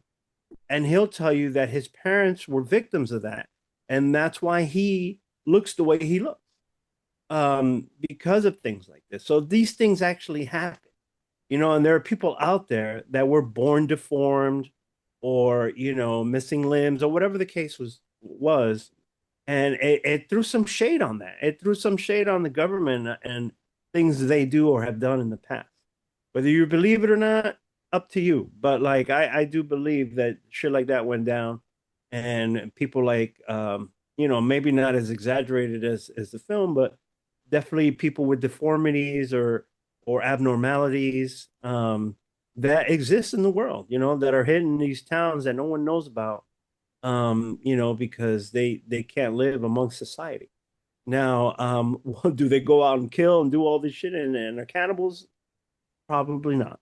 and he'll tell you that his parents were victims of that, and that's why he looks the way he looks, because of things like this. So these things actually happen, and there are people out there that were born deformed, or missing limbs, or whatever the case was, and it threw some shade on that. It threw some shade on the government and things they do or have done in the past. Whether you believe it or not, up to you. But like I do believe that shit like that went down, and people like maybe not as exaggerated as the film, but definitely people with deformities or abnormalities that exist in the world, that are hidden in these towns that no one knows about, because they can't live amongst society. Now, do they go out and kill and do all this shit and are cannibals? Probably not.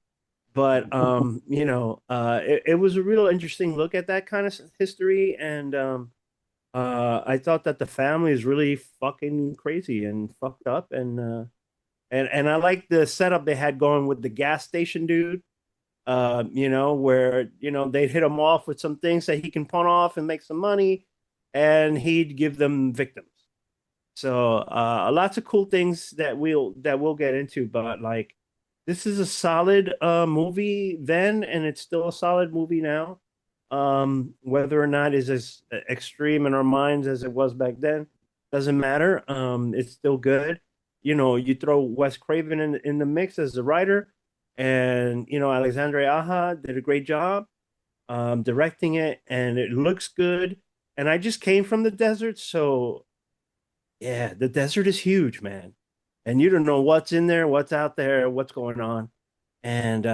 But it was a real interesting look at that kind of history, and I thought that the family is really fucking crazy and fucked up, and I like the setup they had going with the gas station dude. Where they'd hit him off with some things that he can pawn off and make some money, and he'd give them victims. So lots of cool things that we'll get into, but like this is a solid movie then, and it's still a solid movie now. Whether or not is as extreme in our minds as it was back then doesn't matter. It's still good. You throw Wes Craven in the mix as the writer, and Alexandre Aja did a great job directing it, and it looks good. And I just came from the desert, so yeah, the desert is huge, man. And you don't know what's in there, what's out there, what's going on. And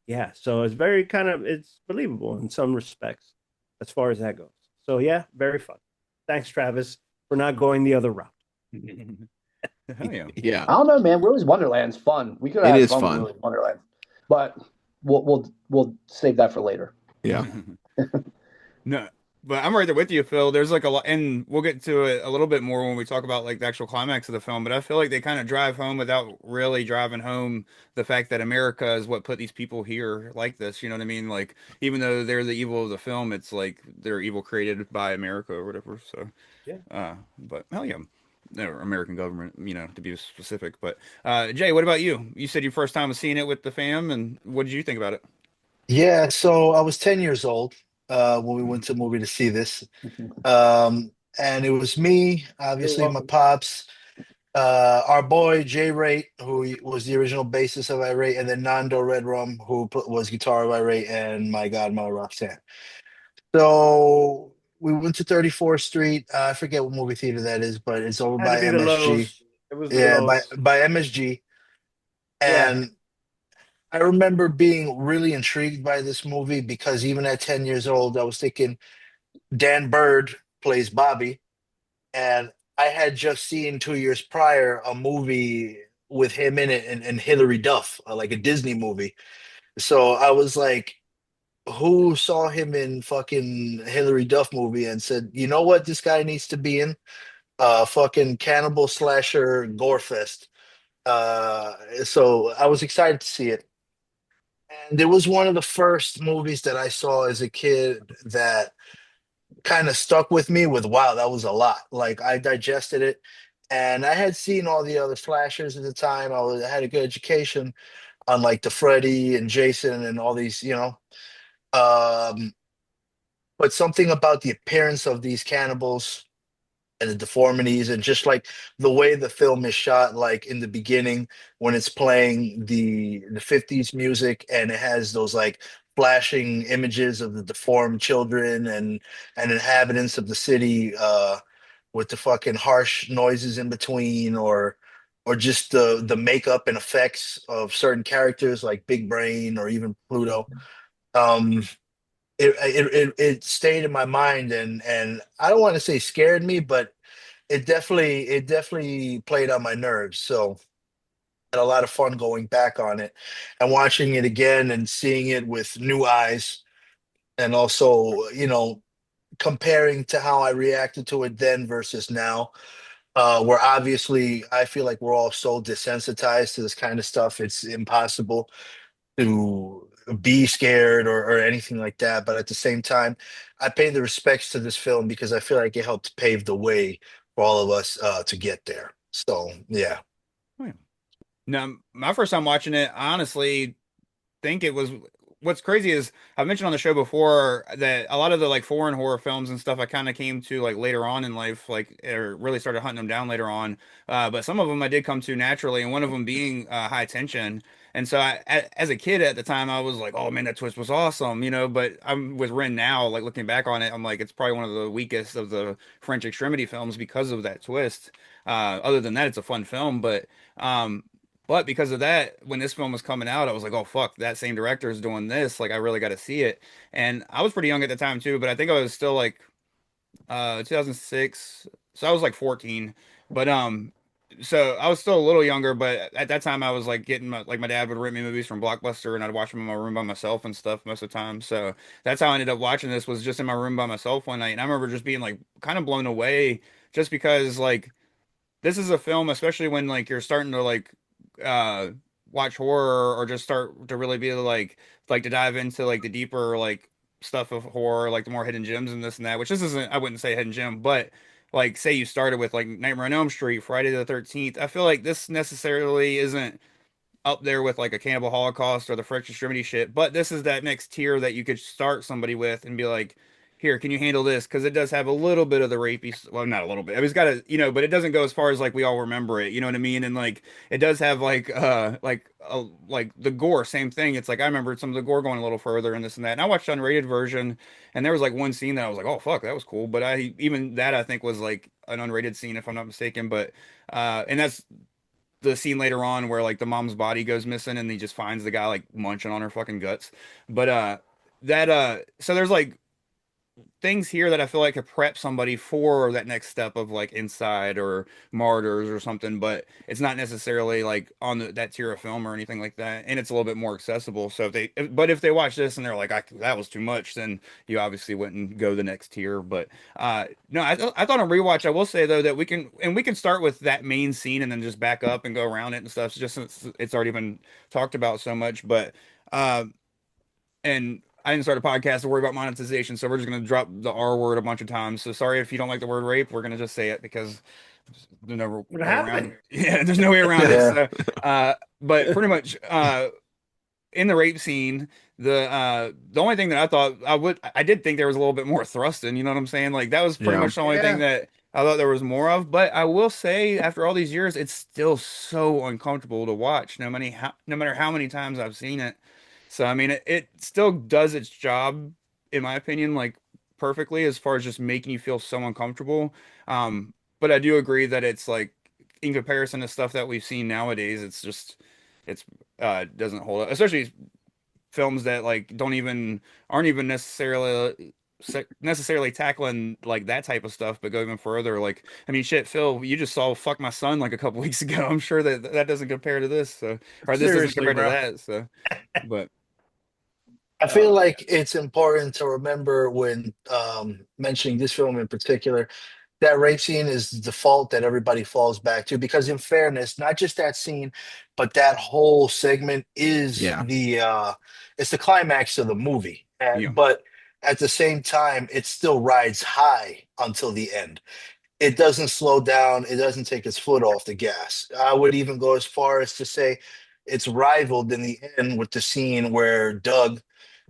yeah, so it's believable in some respects as far as that goes. So yeah, very fun. Thanks, Travis, for not going the other route. Hell yeah. Yeah, I don't know, man. Willy's Wonderland's fun. We could it have is fun with fun. Willy's Wonderland, but we'll save that for later. Yeah. No, but I'm right there with you, Phil. There's like a lot, and we'll get to it a little bit more when we talk about like the actual climax of the film. But I feel like they kind of drive home without really driving home the fact that America is what put these people here like this. You know what I mean? Like, even though they're the evil of the film, it's like they're evil created by America or whatever. So, Yeah. but hell yeah. Or American government, to be specific. But Jay, what about you? You said your first time was seeing it with the fam, and what did you think about it? Yeah, so I was 10 years old when we went to the movie to see this. And it was me, You're obviously my welcome. pops, our boy Jay Rate, who was the original bassist of Irate, and then Nando Redrum, who was guitar of Irate, and my godmother Roxanne. So we went to 34th Street. I forget what movie theater that is, but it's over Had to by be the MSG. Lowe's. It was the Yeah, by Lowe's. by MSG. Yeah. And I remember being really intrigued by this movie because even at 10 years old, I was thinking Dan Bird plays Bobby. And I had just seen 2 years prior a movie with him in it and Hilary Duff, like a Disney movie. So I was like, who saw him in fucking Hilary Duff movie and said, you know what, this guy needs to be in fucking cannibal slasher gore fest. So I was excited to see it. And it was one of the first movies that I saw as a kid that kind of stuck with me with, wow, that was a lot. Like I digested it. And I had seen all the other slashers at the time. I had a good education on like the Freddy and Jason and all these, Um, but something about the appearance of these cannibals and the deformities and just like the way the film is shot, like in the beginning when it's playing the 50s music and it has those like flashing images of the deformed children and inhabitants of the city with the fucking harsh noises in between or just the makeup and effects of certain characters like Big Brain or even Pluto. Um, it stayed in my mind and I don't want to say scared me, but it definitely played on my nerves. So I had a lot of fun going back on it and watching it again and seeing it with new eyes and also, comparing to how I reacted to it then versus now. Where obviously I feel like we're all so desensitized to this kind of stuff, it's impossible to be scared or anything like that. But at the same time, I pay the respects to this film because I feel like it helped pave the way for all of us to get there. So yeah. Oh, yeah. No, my first time watching it, I honestly think it was what's crazy is I've mentioned on the show before that a lot of the like foreign horror films and stuff I kind of came to like later on in life, like or really started hunting them down later on. But some of them I did come to naturally, and one of them being High Tension. And so as a kid at the time, I was like, "Oh man, that twist was awesome," you know. But I'm with Ren now, like looking back on it, I'm like, it's probably one of the weakest of the French Extremity films because of that twist. Other than that, it's a fun film, um, but because of that, when this film was coming out, I was like, oh fuck, that same director is doing this. Like I really got to see it. And I was pretty young at the time too, but I think I was still like 2006. So I was like 14. But so I was still a little younger, but at that time I was like getting like my dad would rent me movies from Blockbuster and I'd watch them in my room by myself and stuff most of the time. So that's how I ended up watching this was just in my room by myself one night. And I remember just being like kind of blown away just because like this is a film, especially when like you're starting to like uh watch horror or just start to really be like to dive into like the deeper like stuff of horror, like the more hidden gems and this and that, which this isn't, I wouldn't say hidden gem, but like say you started with like Nightmare on Elm Street, Friday the 13th. I feel like this necessarily isn't up there with like a Cannibal Holocaust or the French Extremity shit. But this is that next tier that you could start somebody with and be like, here, can you handle this? Because it does have a little bit of the rapey, well, not a little bit. I mean, it's got a, you know, but it doesn't go as far as like we all remember it. You know what I mean? And like it does have like the gore, same thing. It's like I remember some of the gore going a little further and this and that. And I watched the unrated version, and there was like one scene that I was like, oh fuck, that was cool. But I even that I think was like an unrated scene if I'm not mistaken. But and that's the scene later on where like the mom's body goes missing and he just finds the guy like munching on her fucking guts. But that so there's like things here that I feel like could prep somebody for that next step of like Inside or Martyrs or something, but it's not necessarily like on that tier of film or anything like that, and it's a little bit more accessible. So but if they watch this and they're like, that was too much, then you obviously wouldn't go the next tier. But no, I thought on rewatch, I will say though that we can start with that main scene and then just back up and go around it and stuff, just since it's already been talked about so much, but. Uh, and I didn't start a podcast to worry about monetization, so we're just gonna drop the R word a bunch of times. So sorry if you don't like the word rape, we're gonna just say it because there's no What way around happened? it. Yeah, there's no way around it. Yeah. So, but pretty much, in the rape scene, the only thing that I thought I did think there was a little bit more thrust in. You know what I'm saying? Like that was pretty Yeah. much the only thing Yeah. that I thought there was more of. But I will say, after all these years, it's still so uncomfortable to watch. No matter how many times I've seen it. So I mean, it still does its job, in my opinion, like perfectly as far as just making you feel so uncomfortable. But I do agree that it's like in comparison to stuff that we've seen nowadays, it's just it's doesn't hold up, especially films that like don't even aren't even necessarily tackling like that type of stuff, but go even further. Like, I mean, shit, Phil, you just saw Fuck My Son like a couple weeks ago. I'm sure that that doesn't compare to this, so or this doesn't Seriously, compare to bro. that. So, but I uh, feel like it's important to remember when mentioning this film in particular that rape scene is the default that everybody falls back to because in fairness, not just that scene, but that whole segment is Yeah. the it's the climax of the movie. yeah, But at the same time, it still rides high until the end. It doesn't slow down, it doesn't take its foot off the gas. I would even go as far as to say it's rivaled in the end with the scene where Doug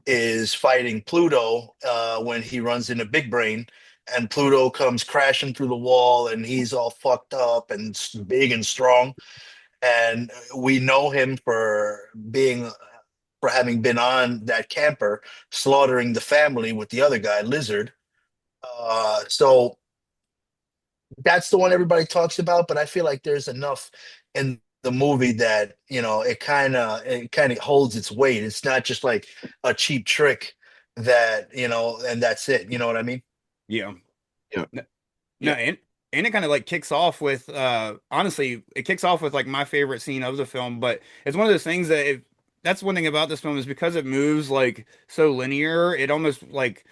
is fighting Pluto when he runs into Big Brain, and Pluto comes crashing through the wall, and he's all fucked up and big and strong. And we know him for having been on that camper, slaughtering the family with the other guy, Lizard. So that's the one everybody talks about, but I feel like there's enough in the movie that it kind of holds its weight. It's not just like a cheap trick that and that's it. You know what I mean? yeah. Yeah. No, Yeah. and it kind of like kicks off with honestly, it kicks off with like my favorite scene of the film, but it's one of those things that that's one thing about this film is because it moves like so linear, it almost like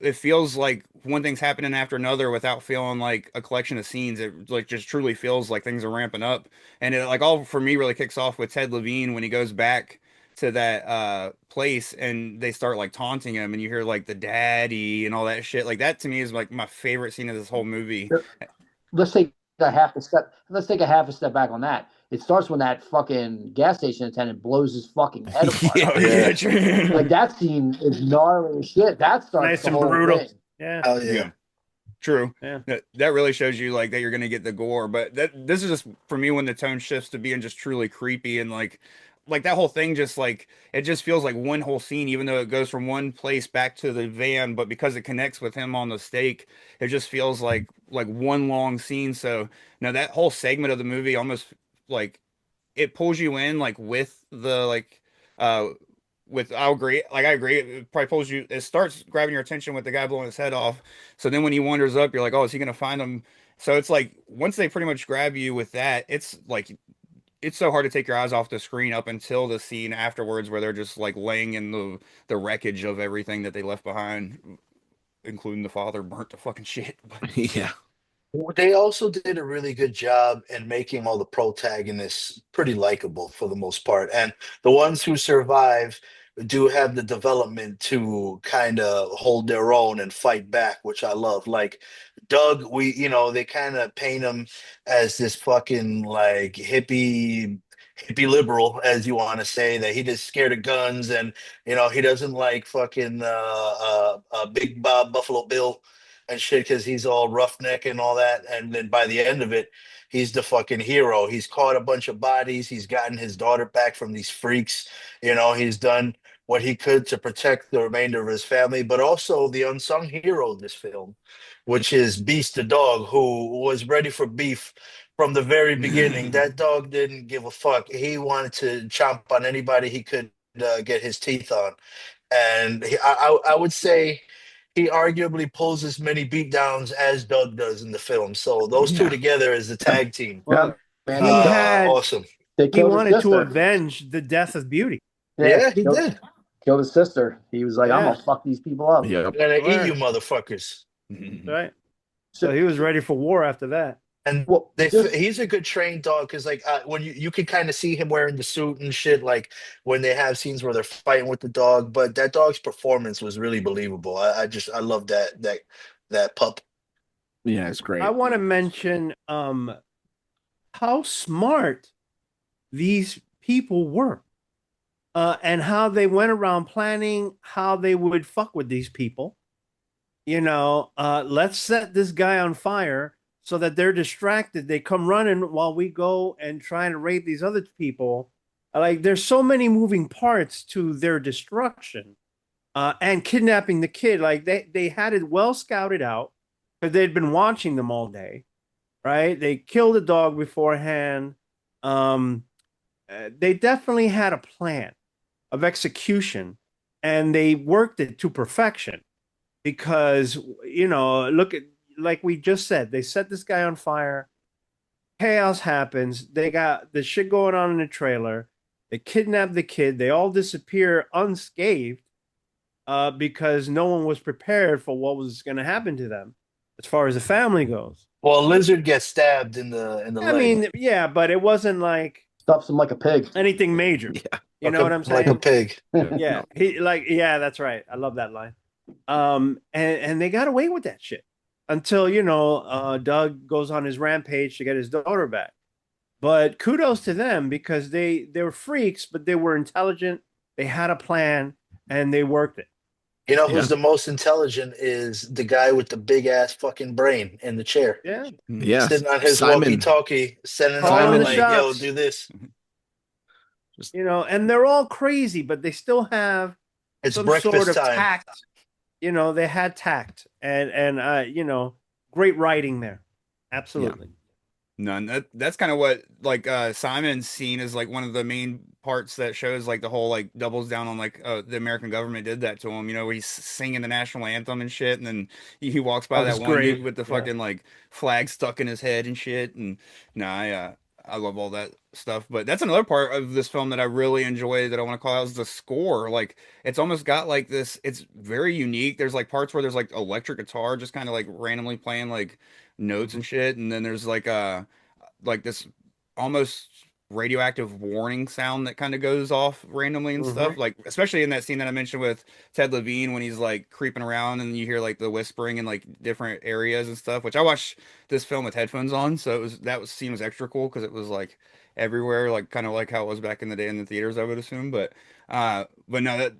it feels like one thing's happening after another without feeling like a collection of scenes. It like just truly feels like things are ramping up. And it like all for me really kicks off with Ted Levine when he goes back to that place, and they start like taunting him, and you hear like the daddy and all that shit. Like that to me is like my favorite scene of this whole movie. Let's take a half a step. Let's take a half a step back on that. It starts when that fucking gas station attendant blows his fucking head apart. Oh yeah, true. Like that scene is gnarly as shit. That starts Nice the and whole brutal. thing. Yeah. Oh yeah. Yeah. True. Yeah. That really shows you like that you're gonna get the gore, but this is just for me when the tone shifts to being just truly creepy and like that whole thing just like it just feels like one whole scene, even though it goes from one place back to the van, but because it connects with him on the stake, it just feels like one long scene. So now that whole segment of the movie almost like it pulls you in like with the uh with I agree like I agree it probably pulls you, it starts grabbing your attention with the guy blowing his head off, so then when he wanders up you're like, oh, is he gonna find him? So it's like once they pretty much grab you with that, it's like it's so hard to take your eyes off the screen up until the scene afterwards where they're just like laying in the wreckage of everything that they left behind, including the father burnt to fucking shit. Yeah. They also did a really good job in making all the protagonists pretty likable for the most part. And the ones who survive do have the development to kind of hold their own and fight back, which I love. Like Doug, they kind of paint him as this fucking like hippie liberal, as you want to say, that he just scared of guns and he doesn't like fucking Big Bob Buffalo Bill and shit because he's all roughneck and all that. And then by the end of it, he's the fucking hero. He's caught a bunch of bodies. He's gotten his daughter back from these freaks. He's done what he could to protect the remainder of his family, but also the unsung hero of this film, which is Beast the dog, who was ready for beef from the very beginning. That dog didn't give a fuck. He wanted to chomp on anybody he could get his teeth on. And I would say he arguably pulls as many beatdowns as Doug does in the film. So those two Yeah. together as the tag team, Yeah, man. He had awesome. They he killed his wanted to sister. avenge the death of Beauty. Yeah, he killed, did. killed his sister. He was like, I'm Yeah. gonna fuck these people up. Yep. I'm gonna eat Word. you, motherfuckers. Right. So he was ready for war after that. And Well, he's a good trained dog because, like, when you can kind of see him wearing the suit and shit, like when they have scenes where they're fighting with the dog. But that dog's performance was really believable. I love that pup. Yeah, it's great. I want to mention how smart these people were. And how they went around planning how they would fuck with these people. Let's set this guy on fire so that they're distracted. They come running while we go and try and raid these other people. Like, there's so many moving parts to their destruction, and kidnapping the kid. Like, they had it well scouted out because they'd been watching them all day, right? They killed the dog beforehand. They definitely had a plan of execution, and they worked it to perfection because look at, like we just said, they set this guy on fire, chaos happens, they got the shit going on in the trailer, they kidnap the kid, they all disappear unscathed because no one was prepared for what was going to happen to them as far as the family goes. Well, Lizard gets stabbed in the I leg. mean, yeah, but it wasn't like stuffs him like a pig. anything major. Yeah. You know what I'm saying? Like a pig. Yeah, yeah, that's right. I love that line. And they got away with that shit until Doug goes on his rampage to get his daughter back. But kudos to them because they were freaks, but they were intelligent. They had a plan and they worked it. You know who's the most intelligent is the guy with the big ass fucking brain in the chair. Yeah, Yeah. Sitting on his Simon. walkie-talkie, sending Calling out the like, "Yo, shots. do this." and they're all crazy, but they still have It's some breakfast sort of time. tact. They had tact and great writing there. Absolutely. None. That's kind of what like Simon's scene is like one of the main parts that shows like the whole like doubles down on like the American government did that to him. Where he's singing the national anthem and shit, and then he walks by Oh, that it's one great. dude with the Yeah. fucking like flag stuck in his head and shit. And no, I love all that stuff. But that's another part of this film that I really enjoy that I want to call out is the score. Like it's almost got like this. It's very unique. There's like parts where there's like electric guitar just kind of like randomly playing like notes and shit, and then there's like this almost radioactive warning sound that kind of goes off randomly and stuff. Like especially in that scene that I mentioned with Ted Levine when he's like creeping around and you hear like the whispering in like different areas and stuff. Which I watched this film with headphones on, so scene was extra cool because it was like everywhere, like kind of like how it was back in the day in the theaters, I would assume. But no, that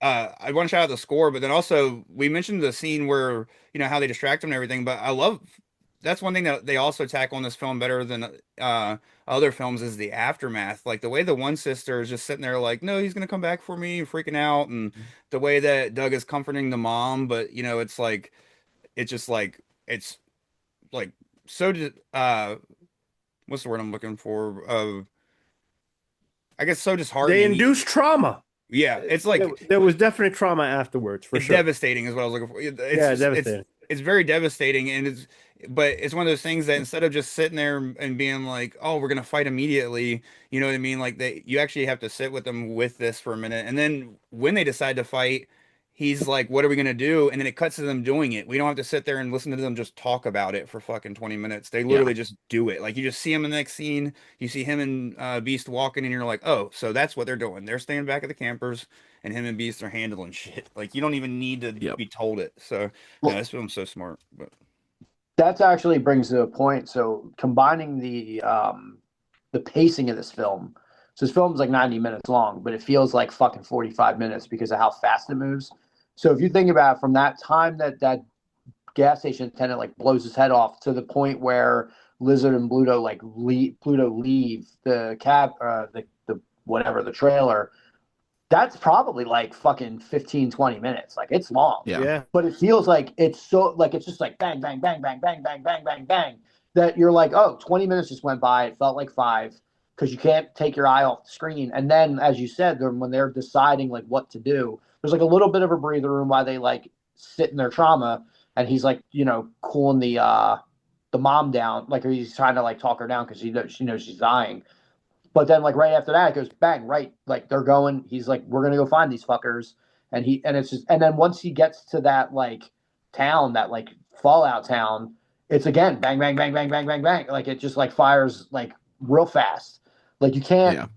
I want to shout out the score, but then also we mentioned the scene where how they distract him and everything. But I love that's one thing that they also tackle in this film better than other films is the aftermath. Like the way the one sister is just sitting there, like, no, he's gonna come back for me, freaking out, and the way that Doug is comforting the mom, but it's like it's just like it's like so. What's the word I'm looking for? I guess so disheartening. They induce trauma. Yeah, it's like there was definite trauma afterwards. For it's sure, devastating is what I was looking for. devastating. It's very devastating, and but it's one of those things that instead of just sitting there and being like, oh, we're gonna fight immediately, you know what I mean? Like you actually have to sit with them with this for a minute, and then when they decide to fight, he's like, what are we gonna do? And then it cuts to them doing it. We don't have to sit there and listen to them just talk about it for fucking 20 minutes. They literally just do it. Like you just see him in the next scene, you see him and Beast walking, and you're like, oh, so that's what they're doing. They're staying back at the campers, and him and Beast are handling shit. Like you don't even need to be told it. So this film's so smart. But that actually brings to a point. So combining the pacing of this film. So this film's like 90 minutes long, but it feels like fucking 45 minutes because of how fast it moves. So if you think about it, from that time that gas station attendant like blows his head off to the point where Lizard and Pluto leave the cab, the whatever, the trailer, that's probably like fucking 15, 20 minutes. Like it's long. Yeah. But it feels like it's so like it's just like bang, bang, bang, bang, bang, bang, bang, bang, bang. That you're like, oh, 20 minutes just went by. It felt like 5 because you can't take your eye off the screen. And then, as you said, when they're deciding like what to do, there's like a little bit of a breather room while they like sit in their trauma, and he's like, cooling the mom down, like he's trying to like talk her down because she knows she's dying. But then like right after that, it goes bang, right? Like they're going. He's like, we're gonna go find these fuckers, and it's just, and then once he gets to that like town, that like Fallout town, it's again bang, bang, bang, bang, bang, bang, bang. Like it just like fires like real fast. Like you can't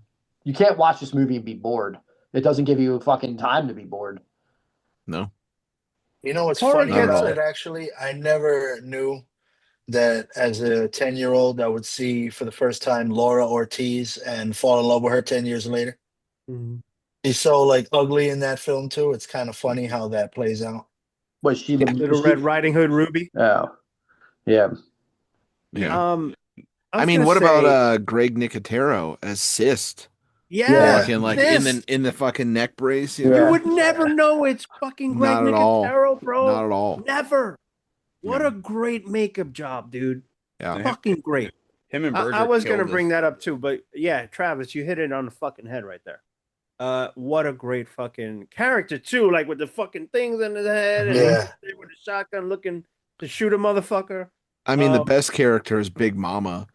watch this movie and be bored. It doesn't give you fucking time to be bored. No. You know what's funny about it, actually? I never knew that as a 10-year-old, I would see for the first time Laura Ortiz and fall in love with her 10 years later. Mm-hmm. She's so like ugly in that film too. It's kind of funny how that plays out. Was she the Little Red Riding Hood Ruby? Oh, yeah. I mean, what about Greg Nicotero as Sist? Yeah, fucking like in the fucking neck brace. You would never know it's fucking Greg Nicotero, bro. Not at all. Never. What a great makeup job, dude. Yeah, fucking great. Him and Berger I was gonna bring that up too, but yeah, Travis, you hit it on the fucking head right there. What a great fucking character too, like with the fucking things in his head, and with the shotgun looking to shoot a motherfucker. I mean, the best character is Big Mama.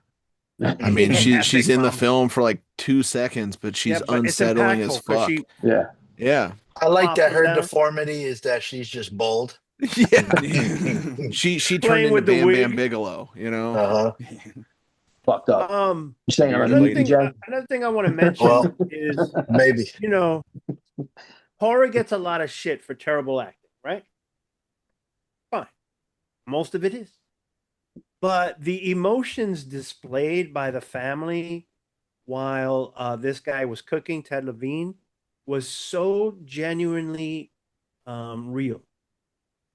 I mean, she's in the film for like 2 seconds, but she's unsettling as fuck. Yeah. I like that her deformity is that she's just bald. Yeah. she turned into Bam Bam Bigelow, Fucked up. You're saying another thing I want to mention is maybe horror gets a lot of shit for terrible acting, right? Fine. Most of it is. But the emotions displayed by the family while this guy was cooking, Ted Levine, was so genuinely real.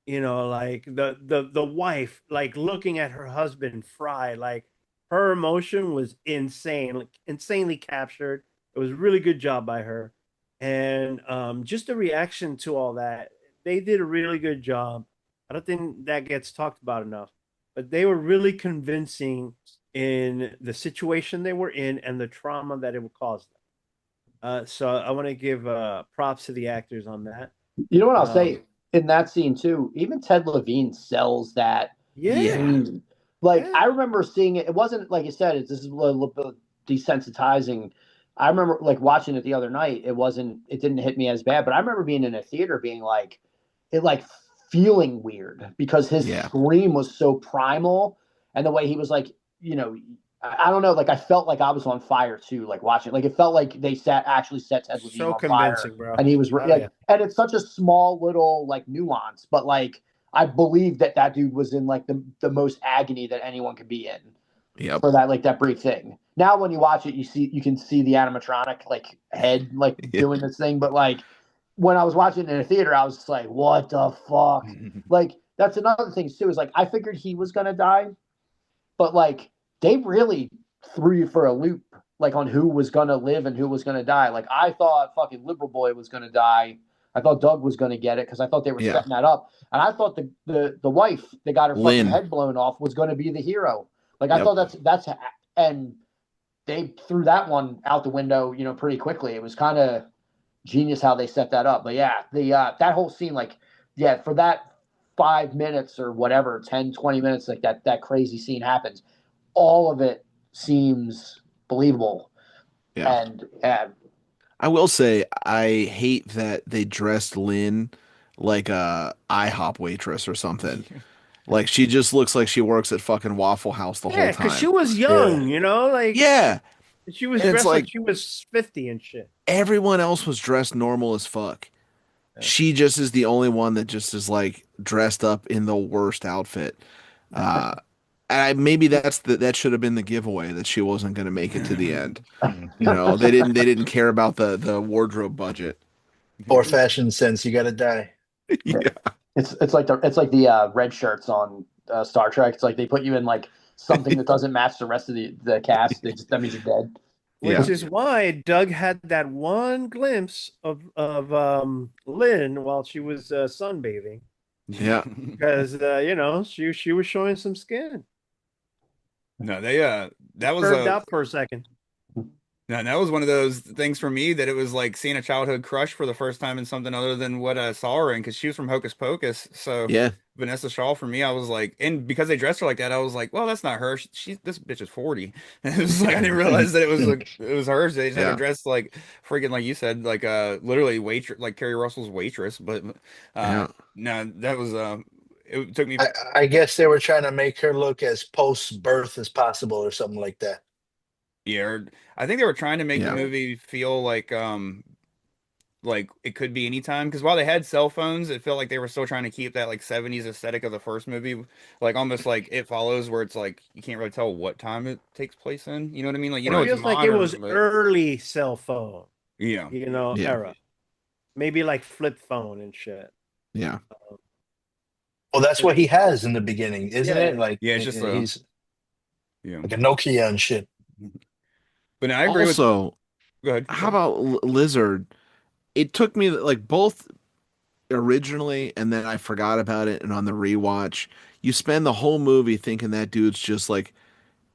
Like the wife, like looking at her husband fry, like her emotion was insane, like insanely captured. It was a really good job by her. And just the reaction to all that, they did a really good job. I don't think that gets talked about enough. But they were really convincing in the situation they were in and the trauma that it would cause them. So I want to give props to the actors on that. You know what I'll say in that scene too? Even Ted Levine sells that. Yeah. I remember seeing it. It wasn't like you said. This is a little bit desensitizing. I remember like watching it the other night. It didn't hit me as bad, but I remember being in a theater being like, feeling weird because his scream was so primal, and the way he was like, I don't know, like I felt like I was on fire too, like watching. Like it felt like they actually set Ted Levine So on fire, convincing, bro. and he was Oh, like, yeah. and it's such a small little like nuance, but like I believe that that dude was in like the most agony that anyone could be in Yep. for that like that brief thing. Now when you watch it, you can see the animatronic like head like Yeah. doing this thing, but like when I was watching it in a theater, I was just like, what the fuck? Like that's another thing too, is like I figured he was gonna die, but like they really threw you for a loop, like on who was gonna live and who was gonna die. Like I thought fucking Liberal Boy was gonna die. I thought Doug was gonna get it because I thought they were Yeah. setting that up, and I thought the wife that got her Lynn. fucking head blown off was gonna be the hero. Like I Yep. thought that's and they threw that one out the window, you know, pretty quickly. It was kind of genius how they set that up. But yeah, the that whole scene, like, yeah, for that 5 minutes or whatever, 10, 20 minutes, like that crazy scene happens, all of it seems believable. Yeah. And I will say I hate that they dressed Lynn like a IHOP waitress or something. Like she just looks like she works at fucking Waffle House the whole Yeah, because she time. was young, you know, like Yeah. she was And it's dressed like like she was 50 and shit. everyone else was dressed normal as fuck. Yeah. She just is the only one that just is like dressed up in the worst outfit. Uh maybe that should have been the giveaway that she wasn't going to make it to the end. You know, they didn't care about the wardrobe budget. Poor fashion sense. You gotta die. Yeah. it's like the red shirts on Star Trek. It's like they put you in like something that doesn't match the rest of the cast. That means you're dead. Yeah. Which is why Doug had that one glimpse of Lynn while she was sunbathing, Yeah. because you know, she was showing some skin. No, they that was Curved out for a second. no, that was one of those things for me that it was like seeing a childhood crush for the first time in something other than what I saw her in, because she was from Hocus Pocus. So Yeah. Vanessa Shaw for me, I was like, and because they dressed her like that, I was like, well, that's not her. This bitch is 40. And it was like I didn't realize that it was hers. They just had her Yeah. dressed like freaking, like you said, like literally waitress, like Carrie Russell's waitress. But Yeah. no, that was it took me. I guess they were trying to make her look as post-birth as possible or something like that. Yeah, I think they were trying to make the Yeah. movie feel like it could be anytime, because while they had cell phones, it felt like they were still trying to keep that like 70s aesthetic of the first movie, like almost like It Follows, where it's like you can't really tell what time it takes place in. You know what I mean? Like, you know, It it's feels like it was modern, but early cell phone, yeah. you know, Yeah. era. Maybe like flip phone and shit. Yeah. Well, that's what he has in the beginning, isn't Yeah. it? Like, Yeah, it's just he's yeah. like a Nokia and shit. But no, I agree with. Also, Go ahead. how about Lizard? It took me like both originally and then I forgot about it, and on the rewatch, you spend the whole movie thinking that dude's just like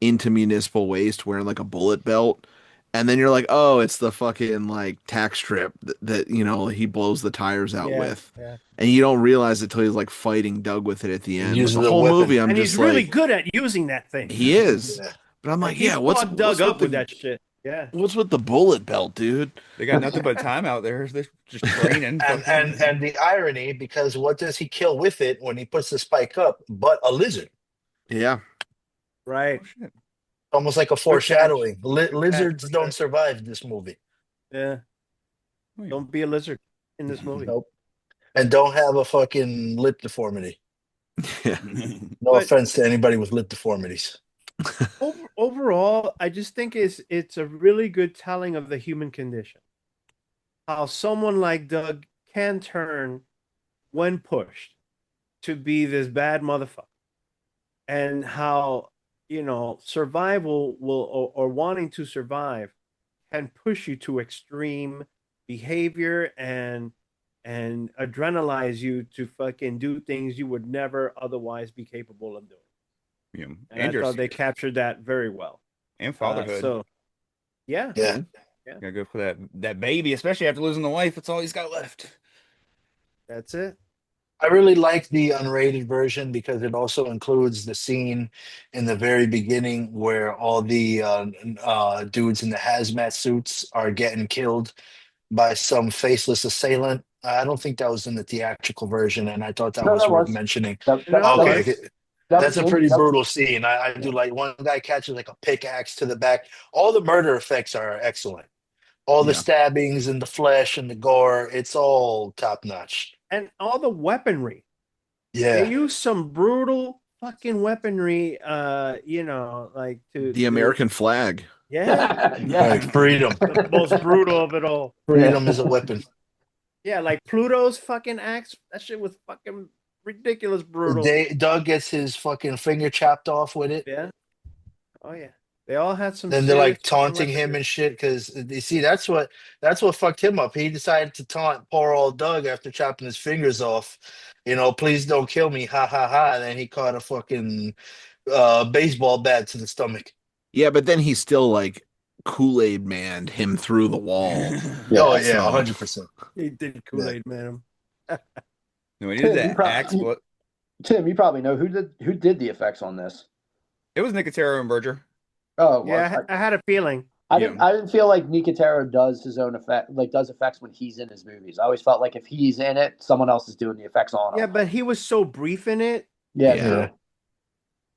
into municipal waste wearing like a bullet belt. And then you're like, oh, it's the fucking like tax strip that you know he blows the tires out Yeah, with. yeah. And you don't realize it till he's like fighting Doug with it at the end. But uses the a whole weapon. movie, I'm And just he's really like, good at using that thing. he is. Yeah. But I'm like, He yeah, what's fought Doug what's up with that shit. Yeah. what's with the bullet belt, dude? They got nothing but time out there. They're just training. And the irony, because what does he kill with it when he puts the spike up? But a lizard. Yeah. Right. Oh, shit. Almost like a foreshadowing. Lizards for don't sure. survive this movie. Yeah. Oh, yeah. Don't be a lizard in this movie. Nope. And don't have a fucking lip deformity. Yeah. No But- offense to anybody with lip deformities. Overall, I just think it's a really good telling of the human condition. How someone like Doug can turn, when pushed, to be this bad motherfucker. And how, you know, survival will, or wanting to survive, can push you to extreme behavior and adrenalize you to fucking do things you would never otherwise be capable of doing. Yeah. And I thought they captured that very well. and fatherhood. So, yeah. Yeah. Gotta go for that baby, especially after losing the wife. That's all he's got left. That's it. I really like the unrated version because it also includes the scene in the very beginning where all the dudes in the hazmat suits are getting killed by some faceless assailant. I don't think that was in the theatrical version, and I thought that No, was that worth was. mentioning. That No, was. Okay, That's a pretty That's brutal scene. I do like one guy catches like a pickaxe to the back. All the murder effects are excellent. All the Yeah. stabbings and the flesh and the gore, it's all top notch. And all the weaponry. They Yeah. use some brutal fucking weaponry, like The American flag. yeah, yeah. Right. Freedom. the most brutal of it all. Freedom is a weapon. Yeah, like Pluto's fucking axe. That shit was fucking ridiculous brutal. Doug gets his fucking finger chopped off with it. Yeah. Oh yeah. They all had some Then they're serious like fucking taunting him weaponry. and shit because you see that's what fucked him up. He decided to taunt poor old Doug after chopping his fingers off. Please don't kill me, ha ha ha. And then he caught a fucking baseball bat to the stomach. Yeah, but then he still like Kool-Aid manned him through the wall. Oh yeah, So 100%. He did Kool-Aid man him. No, we did Tim, that axe, but Tim, you probably know who did the effects on this. it was Nicotero and Berger. Oh, it was. Yeah, I had a feeling. I didn't feel like Nicotero does his own effect, like does effects when he's in his movies. I always felt like if he's in it, someone else is doing the effects on him. Yeah, but he was so brief in it, Yeah, Yeah. true.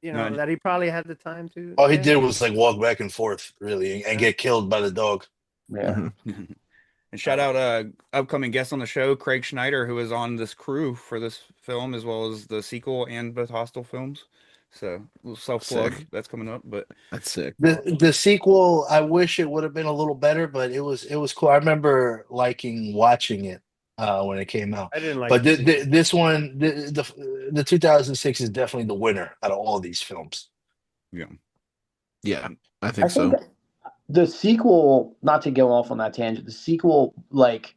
No, that he probably had the time to. All he yeah. did was like walk back and forth, really, and get killed by the dog. Yeah. Mhm. And shout out upcoming guest on the show, Craig Schneider, who is on this crew for this film as well as the sequel and both Hostel films. So a little self plug Sick. that's coming up. But That's sick. The sequel, I wish it would have been a little better, but it was cool. I remember liking watching it when it came out. I didn't like But the sequel. this one, the 2006 is definitely the winner out of all these films. yeah, Yeah, I I think think so. the sequel, not to go off on that tangent, the sequel, like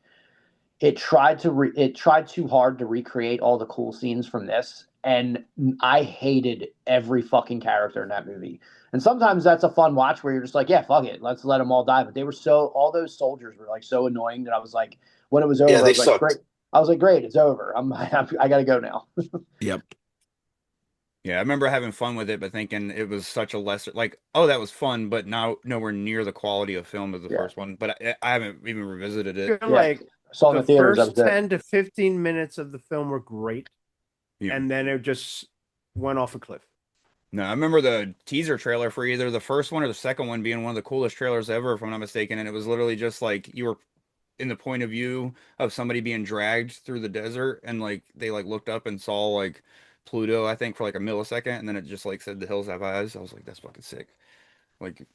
it tried too hard to recreate all the cool scenes from this, and I hated every fucking character in that movie. And sometimes that's a fun watch where you're just like, yeah, fuck it, let's let them all die. But all those soldiers were like so annoying that I was like, when it was over, Yeah, I they was like, sucked. great. I was like, great, it's over. I gotta go now. Yep. yeah. I remember having fun with it, but thinking it was such a lesser, like, oh, that was fun, but now nowhere near the quality of film as the Yeah. first one. But I haven't even revisited I it. feel Yeah. like Saw in the the theaters. That first was it. 10 to 15 minutes of the film were great, Yeah. and then it just went off a cliff. No, I remember the teaser trailer for either the first one or the second one being one of the coolest trailers ever, if I'm not mistaken. And it was literally just like you were in the point of view of somebody being dragged through the desert, and like they like looked up and saw like Pluto, I think, for like a millisecond, and then it just like said the hills have eyes. I was like, that's fucking sick. Like,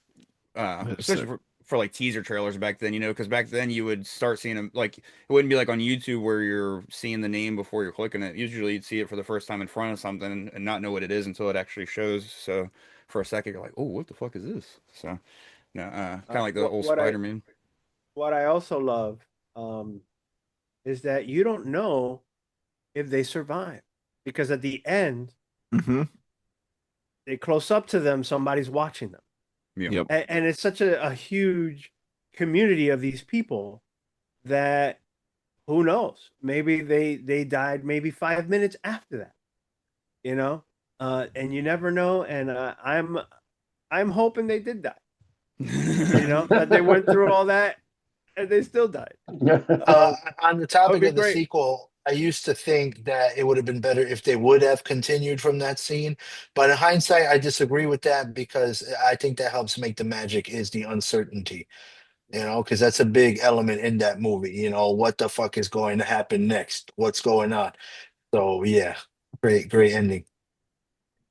That's especially sick. for like teaser trailers back then, because back then you would start seeing them like it wouldn't be like on YouTube where you're seeing the name before you're clicking it. Usually you'd see it for the first time in front of something and not know what it is until it actually shows. So for a second you're like, oh, what the fuck is this? So no, kind of like the What, old what I Spider-Man. what I also love is that you don't know if they survive, because at the end Hmm. they close up to them, somebody's watching them. Yeah. Yep. And it's such a huge community of these people that who knows, maybe they died maybe 5 minutes after that, and you never know. And I'm hoping they did die, that they went through all that and they still died. On the topic be of the great. sequel, I used to think that it would have been better if they would have continued from that scene. But in hindsight, I disagree with that because I think that helps make the magic is the uncertainty, because that's a big element in that movie. What the fuck is going to happen next? What's going on? So yeah, great, great ending.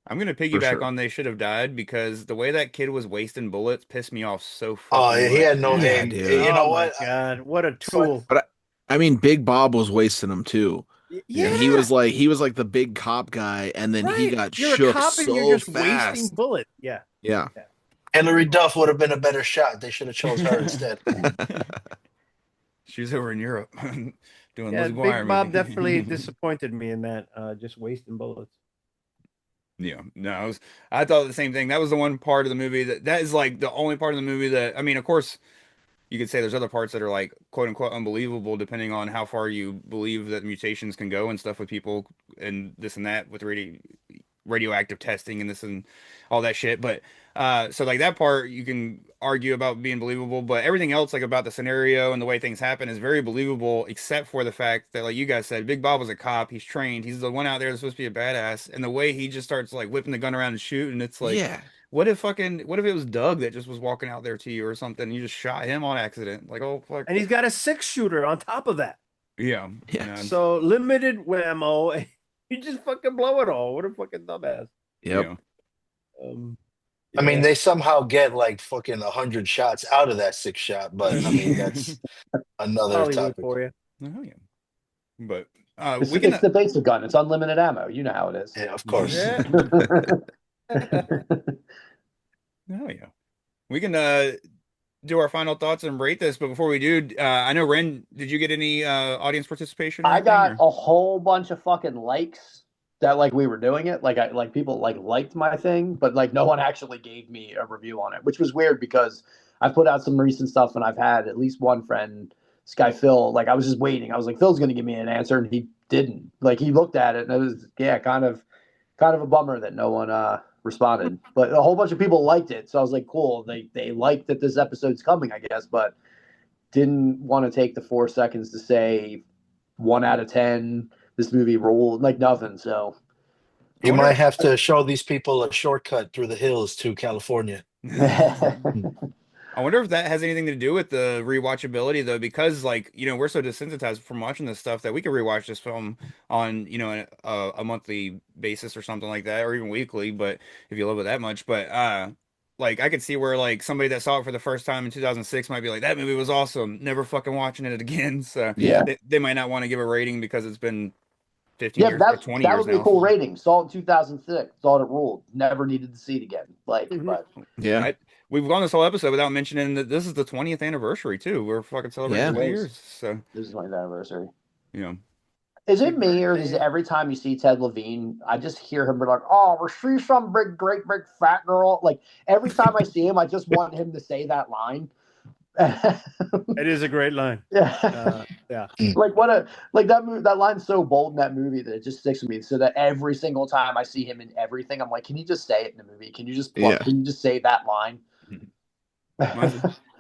I'm gonna For piggyback sure. on they should have died because the way that kid was wasting bullets pissed me off so Oh, fucking he much. had no dude. Yeah, aim. dude. You know Oh my what? God, what a But tool. But I mean, Big Bob was wasting them too. Yeah, And he was like the big cop guy, and then he right. got You're a shook cop and you're so just wasting fast. bullets. Yeah. Yeah. Hillary Duff would have been a better shot. They should have chose her instead. She was over in Europe doing Yeah, Liz Big McGuire Bob movie. definitely disappointed me in that, just wasting bullets. Yeah, no, I thought the same thing. That was the one part of the movie that is like the only part of the movie that I mean, of course, you could say there's other parts that are like quote unquote unbelievable, depending on how far you believe that mutations can go and stuff with people and this and that with radioactive testing and this and all that shit. But so like that part you can argue about being believable, but everything else like about the scenario and the way things happen is very believable, except for the fact that like you guys said, Big Bob was a cop. He's trained. He's the one out there that's supposed to be a badass, and the way he just starts like whipping the gun around and shooting, it's like. Yeah. What if it was Doug that just was walking out there to you or something? And you just shot him on accident. Like, oh fuck. And he's got a 6-shooter on top of that. Yeah. Yeah. So limited ammo. You just fucking blow it all. What a fucking dumbass. Yep. I mean, Yeah. they somehow get like fucking 100 shots out of that 6 shot, but I mean, that's another Hollywood topic. for you. Oh yeah. But It's, we can it's the basic gun. It's unlimited ammo. You know how it is. Yeah, of course. Yeah. oh yeah. We can do our final thoughts and rate this, but before we do, I know Ren, did you get any audience participation or I anything, got or? a whole bunch of fucking likes that like we were doing it. Like people like liked my thing, but like no one actually gave me a review on it, which was weird because I put out some recent stuff and I've had at least one friend, this guy Phil, like I was just waiting. I was like, Phil's gonna give me an answer, and he didn't. Like he looked at it and it was kind of a bummer that no one responded. But a whole bunch of people liked it. So I was like, cool. They liked that this episode's coming, I guess, but didn't want to take the 4 seconds to say 1 out of 10, this movie ruled, like nothing. So You might have to show these people a shortcut through the hills to California. I wonder if that has anything to do with the rewatchability though, because like, you know, we're so desensitized from watching this stuff that we could rewatch this film on, you know, a monthly basis or something like that, or even weekly, but if you love it that much. But like I could see where like somebody that saw it for the first time in 2006 might be like, that movie was awesome, never fucking watching it again. So Yeah. they might not want to give a rating because it's been 15 yeah, years or that 20 that years would be a now. cool rating. Saw it in 2006. Thought it ruled. Never needed to see it again. Like, but Yeah. We've gone this whole episode without mentioning that this is the 20th anniversary too. We're fucking celebrating Yeah. 20 It is. years. So, this is my anniversary. you know. Is it me, or is it every time you see Ted Levine, I just hear him be like, "Oh, well, she's some big, great, big fat girl." Like every time I see him, I just want him to say that line. It is a great line. Yeah, Yeah. like that line's so bold in that movie that it just sticks with me. So that every single time I see him in everything, I'm like, "Can you just say it in the movie? Can you just Yeah. Can you just say that line?"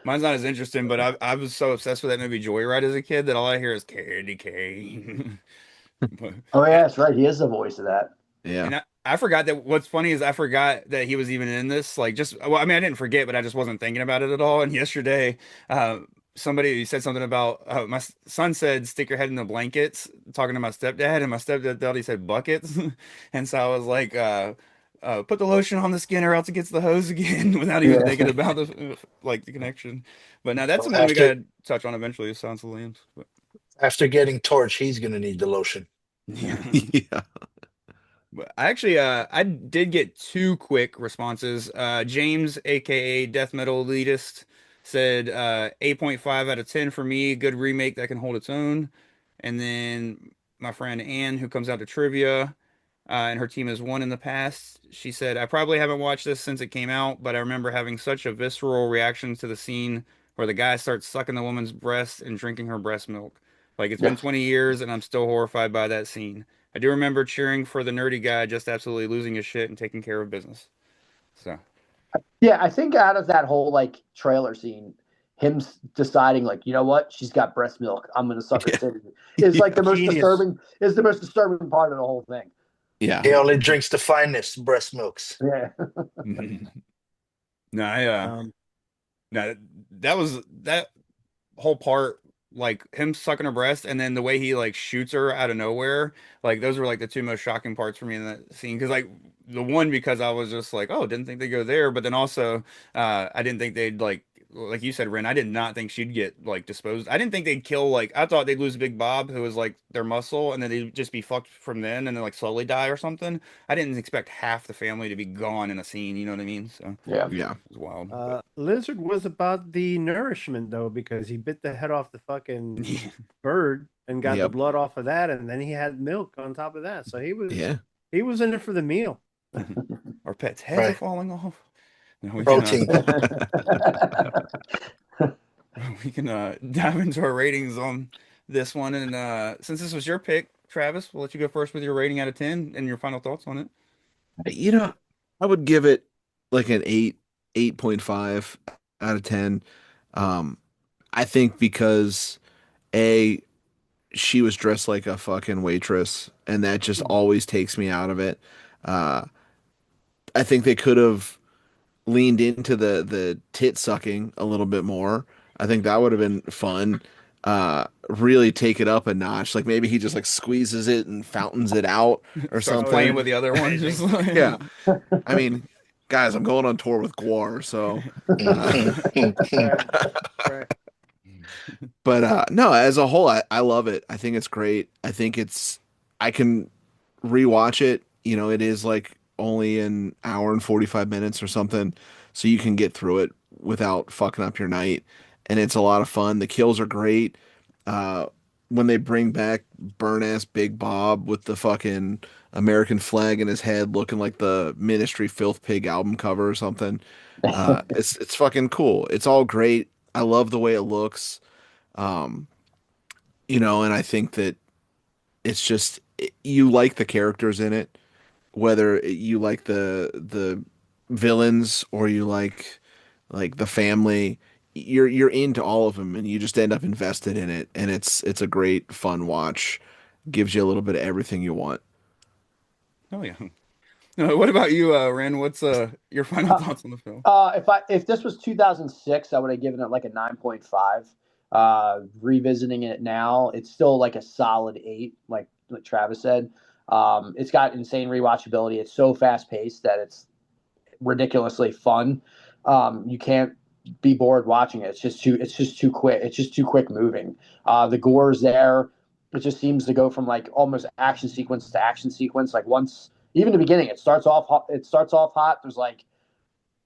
Mine's not as interesting, but I was so obsessed with that movie Joyride as a kid that all I hear is Candy Cane. But, Oh yeah, that's right. He is the voice of that. Yeah. and I forgot that what's funny is I forgot that he was even in this. Like just well, I mean I didn't forget, but I just wasn't thinking about it at all. And yesterday, somebody said something about my son said stick your head in the blankets, talking to my stepdad, and my stepdad thought he said buckets. And so I was like, put the lotion on the skin or else it gets the hose again without even Yeah. thinking about the like the connection. But now that's Well, something we after- gotta touch on eventually with Silence of the Lambs. But, After getting torched, he's gonna need the lotion. yeah. Yeah. But I actually I did get 2 quick responses. James, aka Death Metal Elitist, said 8.5 out of 10 for me, good remake that can hold its own. And then my friend Ann, who comes out to trivia, and her team has won in the past, she said, I probably haven't watched this since it came out, but I remember having such a visceral reaction to the scene where the guy starts sucking the woman's breast and drinking her breast milk. Like it's been 20 years and I'm still horrified by that scene. I do remember cheering for the nerdy guy just absolutely losing his shit and taking care of business. So, Yeah, I think out of that whole like trailer scene, him deciding like, you know what, she's got breast milk, I'm gonna suck her titty, is like the most Genius. disturbing. Is the most disturbing part of the whole thing. Yeah. He only drinks the finest breast milks. Yeah, no, Um, no, that was that whole part, like him sucking her breast and then the way he like shoots her out of nowhere, like those were like the 2 most shocking parts for me in that scene. Because like the one, because I was just like, oh, didn't think they'd go there, but then also I didn't think they'd like you said, Ren, I did not think she'd get like disposed. I didn't think they'd kill, like I thought they'd lose Big Bob, who was like their muscle, and then they'd just be fucked from then and then like slowly die or something. I didn't expect half the family to be gone in a scene, you know what I mean? So yeah. Yeah. it was wild. Lizard was about the nourishment though, because he bit the head off the fucking bird and got the Yep. blood off of that, and then he had milk on top of that. So he was Yeah. in it for the meal. Our pets' heads are Right. falling off. No, Protein. we can dive into our ratings on this one. And since this was your pick, Travis, we'll let you go first with your rating out of 10 and your final thoughts on it. You know, I would give it like an 8.5 out of 10. Um, I think because A, she was dressed like a fucking waitress, and that just always takes me out of it. Uh, I think they could have leaned into the tit sucking a little bit more. I think that would have been fun. Really take it up a notch. Like maybe he just like squeezes it and fountains it out or Starts Oh, yeah, playing something. with the other ones, just amazing. like Yeah. I mean, guys, I'm going on tour with Guar, so uh Right, right. but no, as a whole, I love it. I think it's great. I can rewatch it. You know, it is like only an hour and 45 minutes or something, so you can get through it without fucking up your night. And it's a lot of fun. The kills are great. Uh, when they bring back burn ass Big Bob with the fucking American flag in his head, looking like the Ministry Filth Pig album cover or something, it's fucking cool. It's all great. I love the way it looks. Um, and I think that it's just you like the characters in it, whether you like the villains or you like the family. You're into all of them, and you just end up invested in it, and it's a great fun watch. Gives you a little bit of everything you want. oh yeah. What about you, Ren? What's your final Uh, thoughts on the film? if this was 2006, I would have given it like a 9.5. Revisiting it now, it's still like a solid 8, like Travis said. It's got insane rewatchability. It's so fast paced that it's ridiculously fun. You can't be bored watching it. It's just too quick. It's just too quick moving. The gore's there. It just seems to go from like almost action sequence to action sequence. Like once, even the beginning, it starts off hot. There's like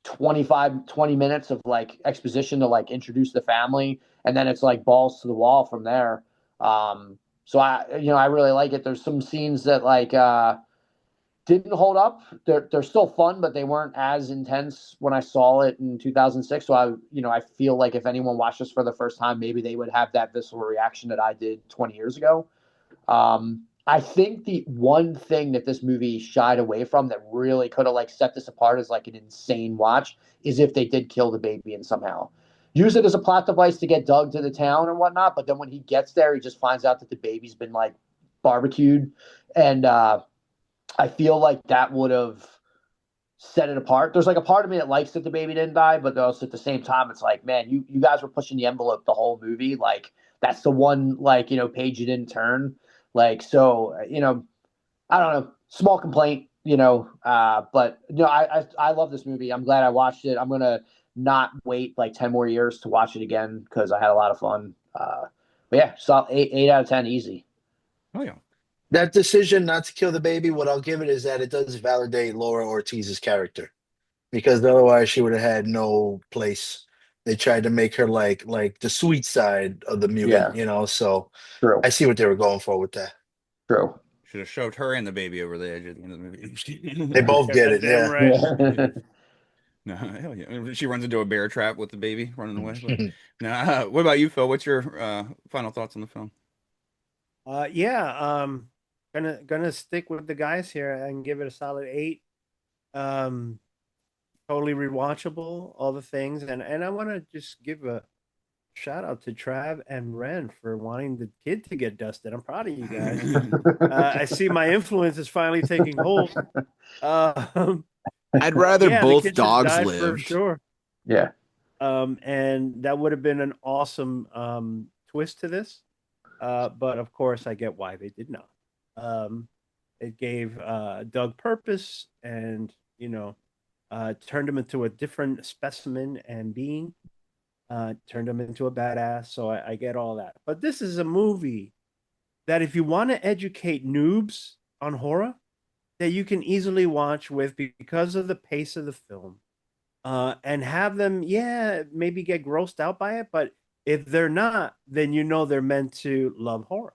20 minutes of like exposition to like introduce the family, and then it's like balls to the wall from there. So I really like it. There's some scenes that like didn't hold up. They're still fun, but they weren't as intense when I saw it in 2006. So I feel like if anyone watched this for the first time, maybe they would have that visceral reaction that I did 20 years ago. I think the one thing that this movie shied away from that really could have like set this apart as like an insane watch is if they did kill the baby and somehow use it as a plot device to get Doug to the town and whatnot. But then when he gets there, he just finds out that the baby's been like barbecued, and I feel like that would have set it apart. There's like a part of me that likes that the baby didn't die, but also at the same time, it's like, man, you guys were pushing the envelope the whole movie. Like that's the one like page you didn't turn. Like so, I don't know. Small complaint, but I love this movie. I'm glad I watched it. I'm gonna not wait like 10 more years to watch it again because I had a lot of fun. But yeah, so 8 out of 10, easy. Oh yeah. That decision not to kill the baby, what I'll give it is that it does validate Laura Ortiz's character because otherwise she would have had no place. They tried to make her like the sweet side of the Yeah, mutant. So true, I see what they were going for with that. true. Should have shoved her and the baby over the edge at the end of the They movie. both Yeah, get it, goddamn yeah. right. Yeah. No, hell yeah. She runs into a bear trap with the baby running away. But now, what about you, Phil? What's your final thoughts on the film? Yeah, gonna stick with the guys here and give it a solid 8. Um, totally rewatchable, all the things, and I want to just give a shout out to Trav and Ren for wanting the kid to get dusted. I'm proud of you guys. I see my influence is finally taking hold. Um, I'd rather yeah, the both kid should have dogs died for lived. sure. Yeah. And that would have been an awesome twist to this. But of course, I get why they did not. Um, it gave Doug purpose, and turned him into a different specimen and being. Turned him into a badass. So I get all that. But this is a movie that, if you want to educate noobs on horror, that you can easily watch with because of the pace of the film, and have them, yeah, maybe get grossed out by it. But if they're not, then they're meant to love horror,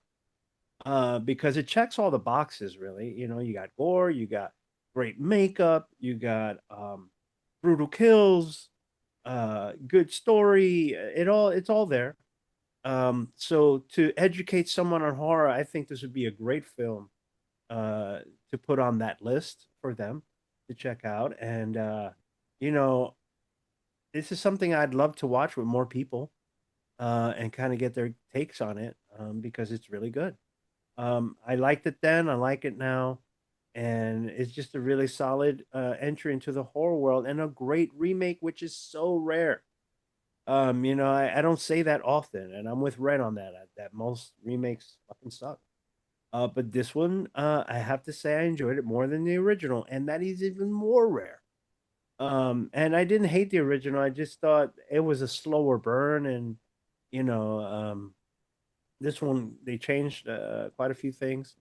because it checks all the boxes, really. You got gore, you got great makeup, you got brutal kills, good story. It's all there. So to educate someone on horror, I think this would be a great film to put on that list for them. to check out. And you know, this is something I'd love to watch with more people and kind of get their takes on it because it's really good. I liked it then, I like it now, and it's just a really solid entry into the horror world and a great remake, which is so rare. I don't say that often, and I'm with Red on that. That most remakes fucking suck. But this one, I have to say, I enjoyed it more than the original, and that is even more rare. And I didn't hate the original. I just thought it was a slower burn, and you know, this one they changed quite a few things,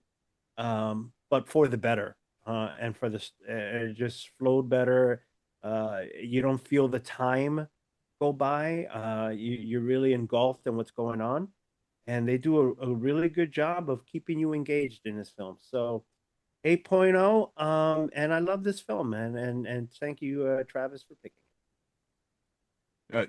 but for the better, and for this, it just flowed better. You don't feel the time go by. You're really engulfed in what's going on, and they do a really good job of keeping you engaged in this film. So 8.0, and I love this film, man, and thank you, Travis, for picking.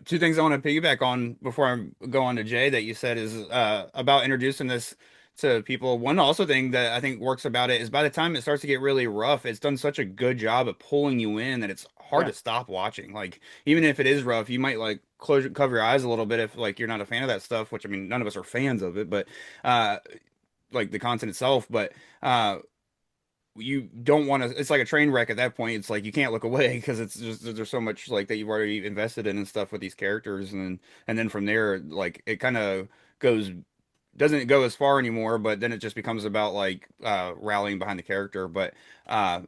Two things I want to piggyback on before I go on to Jay that you said is about introducing this to people. One also thing that I think works about it is by the time it starts to get really rough, it's done such a good job at pulling you in that it's hard Yeah. to stop watching. Like even if it is rough, you might like cover your eyes a little bit if like you're not a fan of that stuff, which I mean none of us are fans of it, but uh like the content itself, but uh you don't want to, it's like a train wreck at that point. It's like you can't look away because it's just there's so much like that you've already invested in and stuff with these characters, and then from there like it kind of goes, doesn't go as far anymore, but then it just becomes about like rallying behind the character. Uh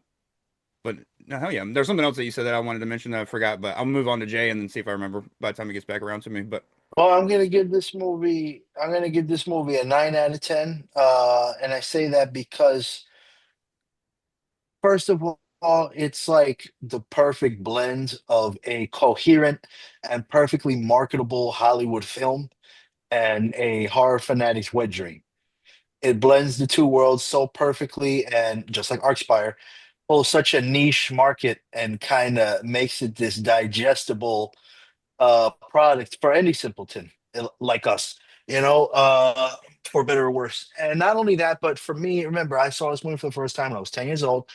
but no, hell yeah, there's something else that you said that I wanted to mention that I forgot, but I'll move on to Jay and then see if I remember by the time it gets back around to me. But Well, I'm gonna give this movie a 9 out of 10. And I say that because first of all, it's like the perfect blend of a coherent and perfectly marketable Hollywood film and a horror fanatic's wet dream. It blends the two worlds so perfectly, and just like Archspire, pulls such a niche market and kind of makes it this digestible product for any simpleton like us, you know, for better or worse. And not only that, but for me, remember, I saw this movie for the first time when I was 10 years old.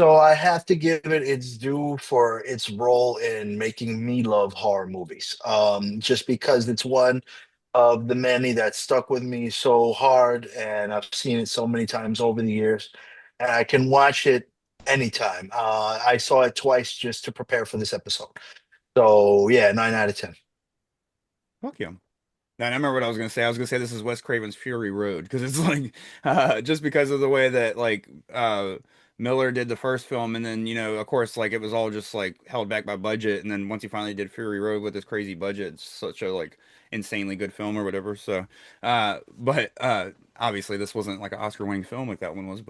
So I have to give it its due for its role in making me love horror movies. Just because it's one of the many that stuck with me so hard, and I've seen it so many times over the years, and I can watch it anytime. I saw it twice just to prepare for this episode. So yeah, 9 out of 10. fuck yeah. And I remember what I was gonna say. I was gonna say this is Wes Craven's Fury Road because it's like just because of the way that like Miller did the first film, and then of course like it was all just like held back by budget, and then once he finally did Fury Road with his crazy budget, it's such a like insanely good film or whatever. So, but obviously this wasn't like an Oscar-winning film like that one was,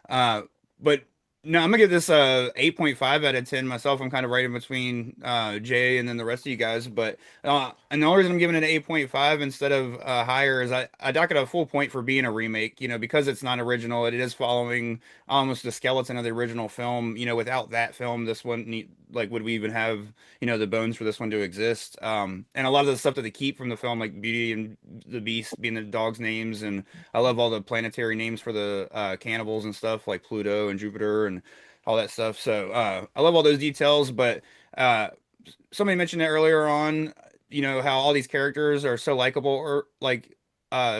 uh, but no, I'm gonna give this a 8.5 out of 10 myself. I'm kind of right in between Jay and then the rest of you guys, but. And the only reason I'm giving it an 8.5 instead of higher is I dock it a full point for being a remake, because it's not original. It is following almost the skeleton of the original film. Without that film, this one, like, would we even have, the bones for this one to exist? And a lot of the stuff that they keep from the film, like Beauty and the Beast being the dogs' names. And I love all the planetary names for the cannibals and stuff, like Pluto and Jupiter and all that stuff. So I love all those details, but. Uh, Somebody mentioned it earlier on, how all these characters are so likable or like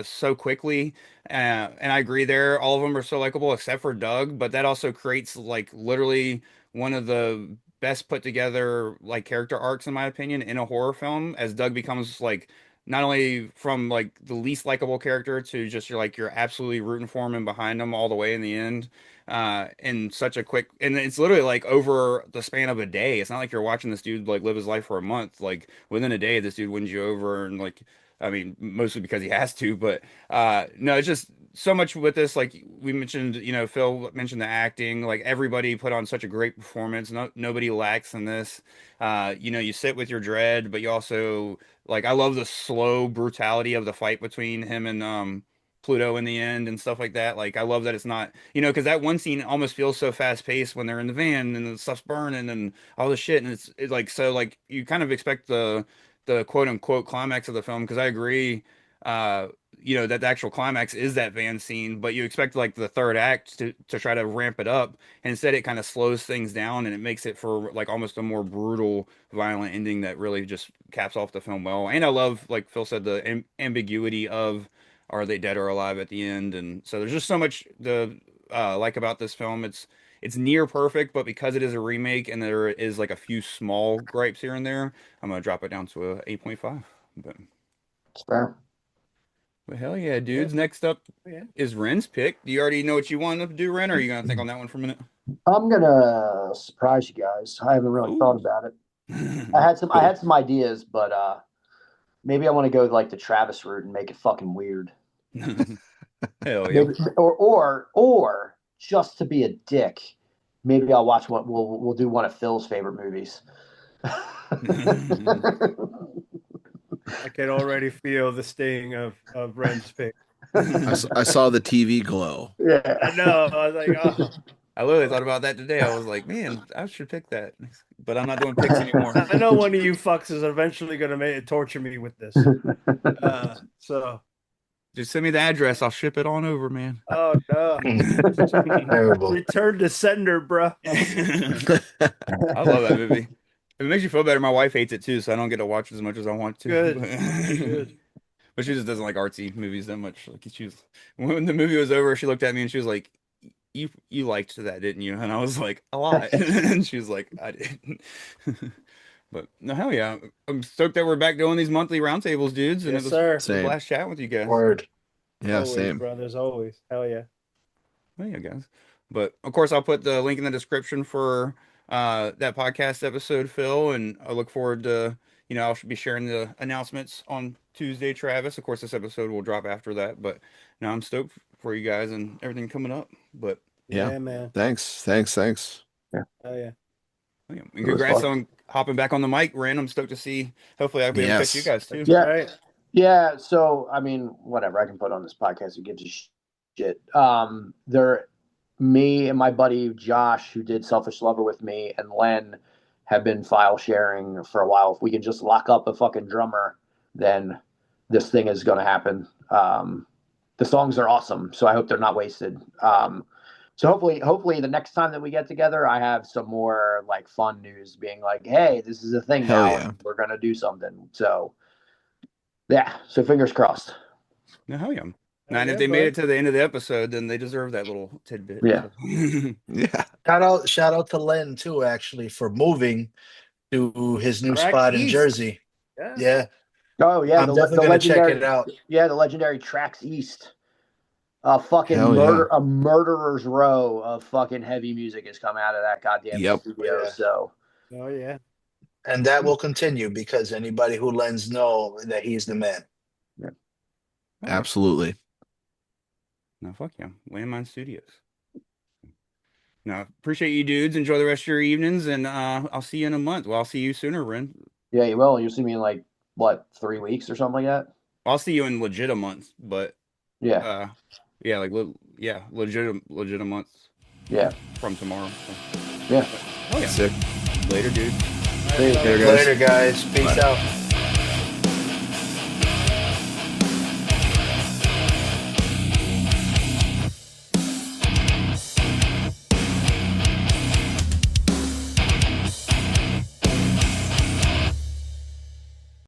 so quickly. And I agree there. All of them are so likable except for Doug, but that also creates like literally one of the best put together like character arcs in my opinion in a horror film as Doug becomes like not only from like the least likable character to just you're absolutely rooting for him and behind him all the way in the end in such a quick, and it's literally like over the span of a day. It's not like you're watching this dude like live his life for a month. Like within a day, this dude wins you over, and like I mean, mostly because he has to, but no, it's just so much with this. Like we mentioned, Phil mentioned the acting. Like everybody put on such a great performance. Nobody lacks in this. You sit with your dread, but you also like I love the slow brutality of the fight between him and Pluto in the end and stuff like that. Like I love that it's not, because that one scene almost feels so fast paced when they're in the van and the stuff's burning and all the shit, and it's like so like you kind of expect the quote unquote climax of the film because I agree. that the actual climax is that van scene, but you expect like the third act to try to ramp it up, and instead it kind of slows things down and it makes it for like almost a more brutal, violent ending that really just caps off the film well. And I love, like Phil said, the ambiguity of are they dead or alive at the end, and so there's just so much to like about this film. It's near perfect, but because it is a remake and there is like a few small gripes here and there, I'm gonna drop it down to a 8.5. But It's fair. well, hell yeah, dudes. Next up is Ren's pick. Do you already know what you want to do, Ren, or are you gonna think on that one for a minute? I'm gonna surprise you guys. I haven't really thought about it. I had some ideas, but maybe I want to go like the Travis route and make it fucking weird. Hell yeah. Maybe, or just to be a dick, maybe I'll watch what we'll do one of Phil's favorite movies. I can already feel the sting of Ren's pick. I saw the TV glow. Yeah, I know. I was like, oh. I literally thought about that today. I was like, man, I should pick that, but I'm not doing picks anymore. I know one of you fucks is eventually going to torture me with this. So just send me the address. I'll ship it on over, man. oh no. Terrible. Return to sender, bro. I love that movie. If it makes you feel better, my wife hates it too, so I don't get to watch as much as I want to. Good. Good. But she just doesn't like artsy movies that much. Like when the movie was over, she looked at me and she was like, "You liked that, didn't you?" And I was like, "A lot." And she was like, "I didn't." But no, hell yeah! I'm stoked that we're back doing these monthly roundtables, dudes. And Yes, it was sir. a Same. blast chatting with you guys. Word. Yeah, Always, same. brothers. Always. Hell yeah. Oh yeah, guys. But of course, I'll put the link in the description for that podcast episode, Phil, and I look forward to, I'll be sharing the announcements on Tuesday, Travis. Of course, this episode will drop after that, but now I'm stoked for you guys and everything coming up. But Yeah. Man. Thanks. Hell yeah. oh, yeah. And congrats on hopping back on the mic, Ren. I'm stoked to see. Hopefully, I'll be able to catch you guys too. Yeah. Right. Yeah. So I mean, whatever I can put on this podcast, who gives a shit. Me and my buddy Josh, who did Selfish Lover with me, and Len have been file sharing for a while. If we can just lock up a fucking drummer, then this thing is going to happen. The songs are awesome, so I hope they're not wasted. So hopefully the next time that we get together, I have some more like fun news, being like, hey, this is a thing Hell now. yeah. And we're gonna do something. So yeah, so fingers crossed. No, hell yeah. And yeah, if they bud. made it to the end of the episode, then they deserve that little tidbit. Yeah. So. Yeah. Shout out to Len too, actually, for moving to his new Track spot in East. Jersey. Yeah. Yeah, Oh yeah, I'm definitely gonna check it out. Yeah, the legendary Tracks East. A fucking Hell yeah. a murderer's row of fucking heavy music has come out of that goddamn Yep. studio. Yeah. So Oh yeah. And that will continue because anybody who lends know that he's the man. Absolutely. No, fuck yeah. Landmine Studios. No, appreciate you dudes. Enjoy the rest of your evenings, and I'll see you in a month. Well, I'll see you sooner, Ren. yeah, you will. You'll see me in like what, 3 weeks or something like that. I'll see you in legit a month, but Yeah, yeah, like legit a month yeah, from tomorrow. So. yeah. Oh yeah. Sick. Later, dude. Later, guys. Later, guys. Peace Bye. out.